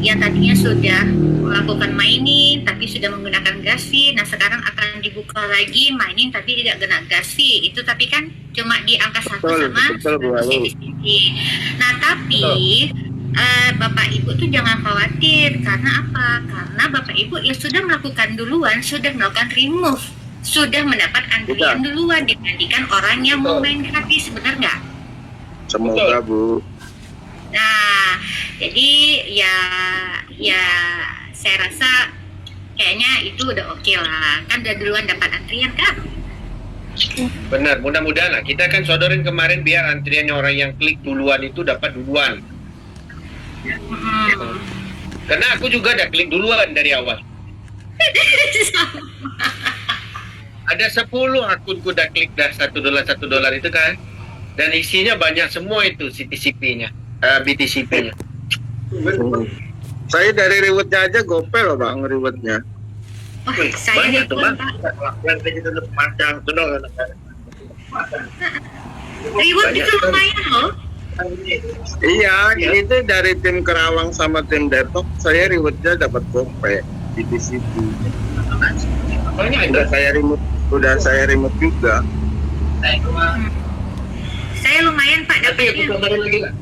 yang tadinya sudah melakukan mining tapi sudah menggunakan gas fee, nah sekarang akan dibuka lagi mining tapi tidak kena gas fee, itu tapi kan cuma di angka 1 sama betul, Bu Alu. Nah tapi Bapak Ibu tuh jangan khawatir, karena apa? Karena Bapak Ibu ya sudah melakukan duluan, sudah melakukan remove, sudah mendapat antrian duluan dibandingkan orang yang mau main gratis, benar nggak? Semoga Bu. Nah, jadi ya saya rasa kayaknya itu udah oke lah, kan udah duluan dapat antrian kan? Benar, mudah-mudahan lah. Kita kan sodorin kemarin biar antriannya orang yang klik duluan itu dapat duluan. Karena aku juga udah klik duluan dari awal. Ada 10 akunku udah klik dah $1 itu kan. Dan isinya banyak semua itu CTCP-nya, BTCP-nya. Saya dari rewardnya aja gopel loh Bang, rewardnya. Oh, Wih, saya banyak tuh, Bang. reward itu lumayan loh. Iya, ini tuh dari tim Kerawang sama tim Depok, saya rewardnya dapat gopel di situ. Banyak Udah saya remote juga. Saya lumayan Pak Nanti aku dapatnya. kabarin lagi lah.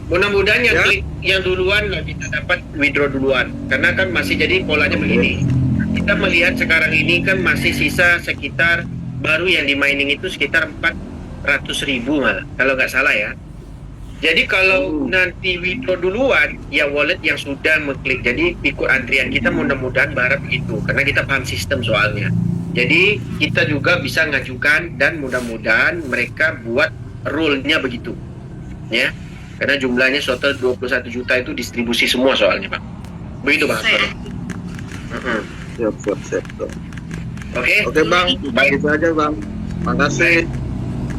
Mudah-mudahan yang Ya. klik yang duluan lah kita dapat withdraw duluan. Karena kan masih jadi polanya begini. Kita melihat sekarang ini kan masih sisa sekitar baru yang di mining itu sekitar 400.000 malah, kalau nggak salah ya. Jadi kalau nanti withdraw duluan, ya wallet yang sudah mengklik. Jadi ikut antrian kita, mudah-mudahan berharap begitu, karena kita paham sistem soalnya. Jadi kita juga bisa ngajukan dan mudah-mudahan mereka buat rule-nya begitu, ya. Karena jumlahnya total 21 juta itu distribusi semua soalnya, Bang. Begitu, Bang. Siap. Oke, Bang, baik itu aja Bang. Makasih.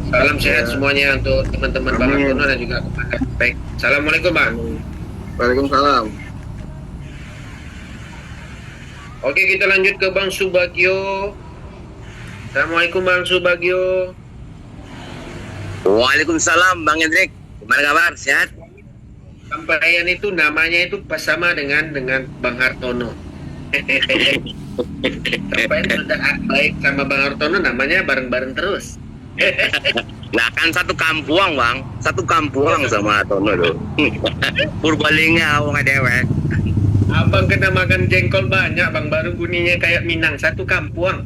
salam sehat semuanya untuk teman-teman Bang Artono dan juga kepada. Baik, assalamualaikum, Bang. Waalaikumsalam. Oke, kita lanjut ke Bang Subagio. Assalamualaikum, Bang Subagio. Waalaikumsalam Bang Hendrik. Gimana kabar? Sehat? Sampaian itu namanya itu pas sama dengan Bang Hartono. Sampaian sudah baik sama Bang Hartono, namanya bareng-bareng terus. Lah kan satu kampuang Bang. Satu kampuang sama Tono loh. Purbalingga wong dewek. Abang kena makan jengkol banyak, Bang. Baru bunyinya kayak Minang, satu kampuang.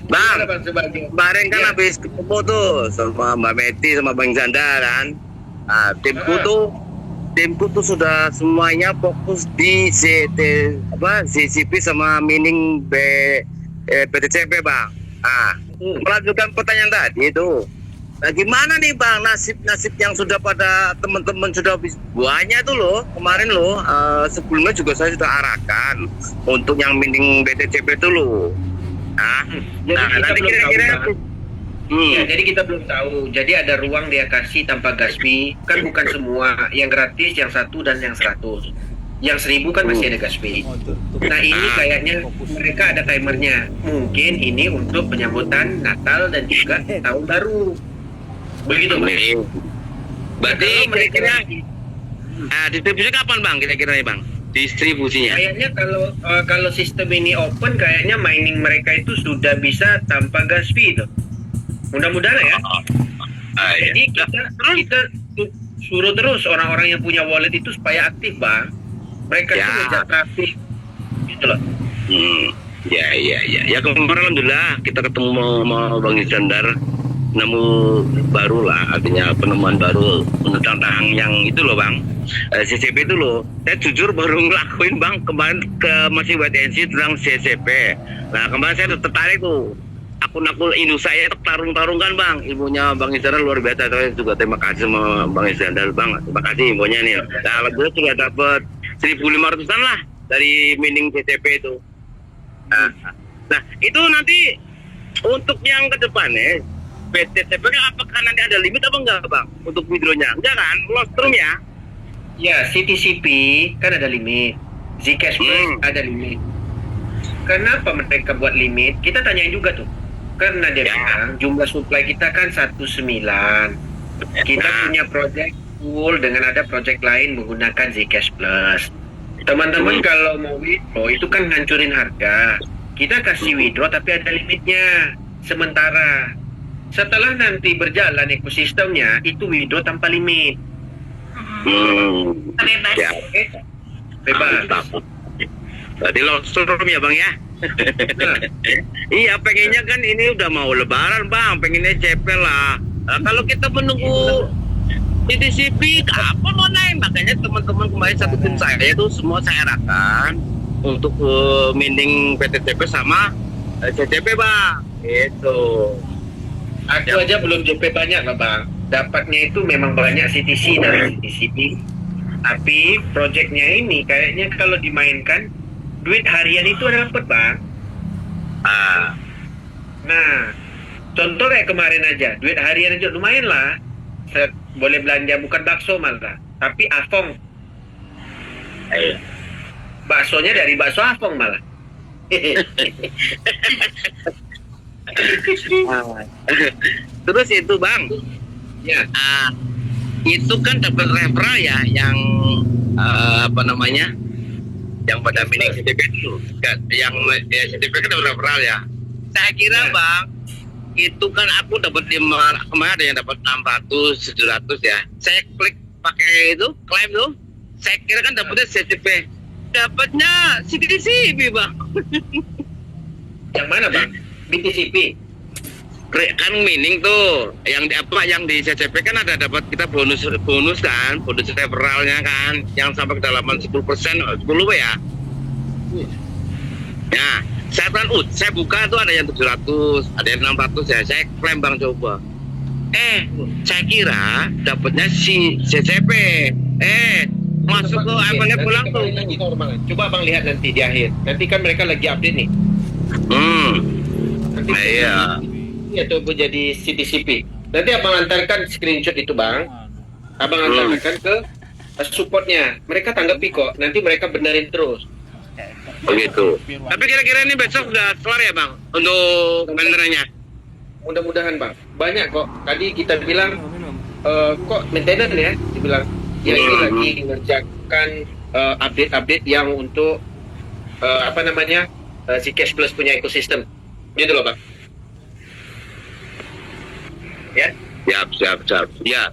Bang, Gimana, Bang Subagio? kemarin kan Ya. habis ketemu tuh sama Mbak Meti sama Bang Zanda kan. Nah, timku tuh sudah semuanya fokus di ZCP sama mining BTCP Bang. Nah, melanjutkan pertanyaan tadi itu. Nah, gimana nih Bang nasib yang sudah pada teman-teman sudah habis buahnya tuh loh kemarin loh, sebelumnya juga saya sudah arahkan untuk yang mining BTCP itu loh. Jadi kita nanti belum kira-kira tahu, Bang. Ya, jadi kita belum tahu. Jadi ada ruang dia kasih tanpa gas fee. Kan bukan semua. Yang gratis, yang 1 dan yang 100. Yang 1000 kan masih ada gas fee. Nah, ini kayaknya mereka ada timernya. Mungkin ini untuk penyambutan Natal dan juga Tahun Baru. Begitu, Bang. Berarti Kalau mereka kira-kira distribusinya kapan Bang kira-kira nih Bang? Distribusinya. kayaknya kalau sistem ini open, kayaknya mining mereka itu sudah bisa tanpa gas fee itu. Mudah-mudahan ya. Jadi kita suruh terus orang-orang yang punya wallet itu supaya aktif, Bang. Mereka itu ngejar traffic gitu loh. Ya kemarin alhamdulillah kita ketemu sama Bang Iskandar, nemu baru lah, artinya penemuan baru tentang yang itu loh Bang, CCP itu loh. Saya jujur baru ngelakuin Bang kemarin ke masih WTNC tentang CCP. Nah kemarin saya tertarik tuh, akun-akun Indo saya tarung-tarungkan Bang, ilmunya Bang Iskandar luar biasa. Saya juga terima kasih sama Bang Iskandar Bang, terima kasih infonya nih. Nah alhamdulillah sudah dapat 1.500-an lah dari mining CCP itu. Nah itu nanti untuk yang ke depannya BTCP apakah nanti ada limit apa enggak Bang untuk withdrawnya? Enggak kan? Lostrum ya? Ya, CTCP kan ada limit. Zcash Plus ada limit. Kenapa mereka buat limit? Kita tanyain juga tuh. Karena dia bilang jumlah supply kita kan 19. Kita punya project full dengan ada project lain menggunakan Zcash Plus. Teman-teman kalau mau withdraw itu kan ngancurin harga. Kita kasih withdraw tapi ada limitnya sementara. Setelah nanti berjalan ekosistemnya, itu withdraw tanpa limit. Bebas. Ya. Bebas. Berarti lostrum ya Bang ya? Iya pengennya kan ini udah mau lebaran Bang, pengennya cepet lah. Nah, kalau kita menunggu CTCP kapan mau naik? Makanya teman-teman kemarin satu tim saya itu semua saya arahkan untuk mining PTCP sama CCP Bang. Gitu. Aku aja belum JP banyak lah Bang. Dapatnya itu memang banyak CTC dan CTCP. Tapi projectnya ini kayaknya kalau dimainkan duit harian itu dapat Bang. Nah, contoh kayak kemarin aja, duit harian aja lumayan lah. Boleh belanja bukan bakso malah, tapi afong. Baksonya dari bakso afong malah. Terus itu Bang, Ya. itu kan dapat referral ya, yang apa namanya, yang pada mining CTP itu, yang CTP kan dapat referral ya. Saya kira Bang, itu kan aku dapat kemarin ada yang dapat 600, 700 ya. Saya klik pakai itu, klaim tuh, saya kira kan dapatnya CTP, dapatnya CTCP Bang. Yang mana bang? BTCP. Kan mining tuh yang di CCP kan ada dapat kita bonus kan, bonus referralnya kan, yang sampai kedalaman 10%, 10 ya. Ya, saya buka tuh ada yang 700, ada yang 600 ya. Saya klaim bang coba. Saya kira dapatnya si CCP. Masuk ke abangnya pulang tuh. Coba bang lihat nanti di akhir. Nanti kan mereka lagi update nih. Nanti Iya. itu jadi CTCP. Nanti abang antarkan screenshot itu bang. Abang antarkan ke supportnya. Mereka tanggapi kok. Nanti mereka benerin terus. Begitu. Tapi kira-kira ini besok sudah kelar ya bang untuk maintenance-nya? Mudah-mudahan bang. Banyak kok. Tadi kita bilang kok maintenance ya. Dibilang ya ini lagi mengerjakan update-update yang untuk si Cash Plus punya ekosistem. Gitu loh bang. Ya. Siap. Ya,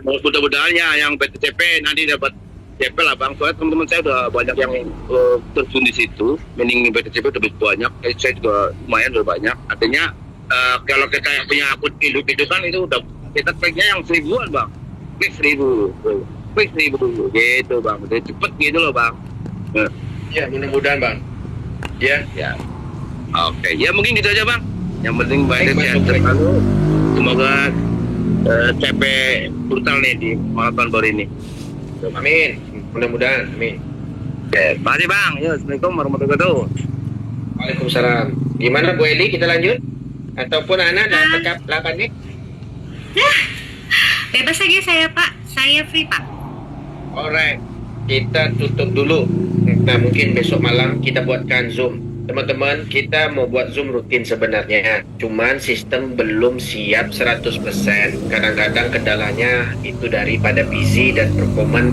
mudah-mudahan ya yang PTCP nanti dapat CP lah bang. Soalnya teman-teman saya udah banyak yang terjun di situ. Mining PTCP udah banyak. Saya juga lumayan udah banyak. Artinya kalau kita punya akun hidup itu kan itu udah kita kliknya yang 1000-an bang. Klik 1000 gitu bang. Udah cepet gitu loh bang. Ya mudah-mudahan bang. Ya. Oke, ya mungkin gitu aja bang. Yang penting Baik, banyak sehat Mas. selalu. Semoga CP brutal nih di malam tahun baru ini. Amin. Mudah-mudahan. Amin. Oke, makasih bang. Ya, assalamualaikum warahmatullahi wabarakatuh. Waalaikumsalam. Gimana Bu Eli, kita lanjut? Ataupun Ana dah tekap 8 nih? Bebas saja saya Pak, saya free Pak. Alright, kita tutup dulu. Nah mungkin besok malam kita buatkan Zoom. Teman-teman, kita mau buat Zoom rutin sebenarnya. Cuman sistem belum siap 100%. Kadang-kadang kendalanya itu daripada busy dan performance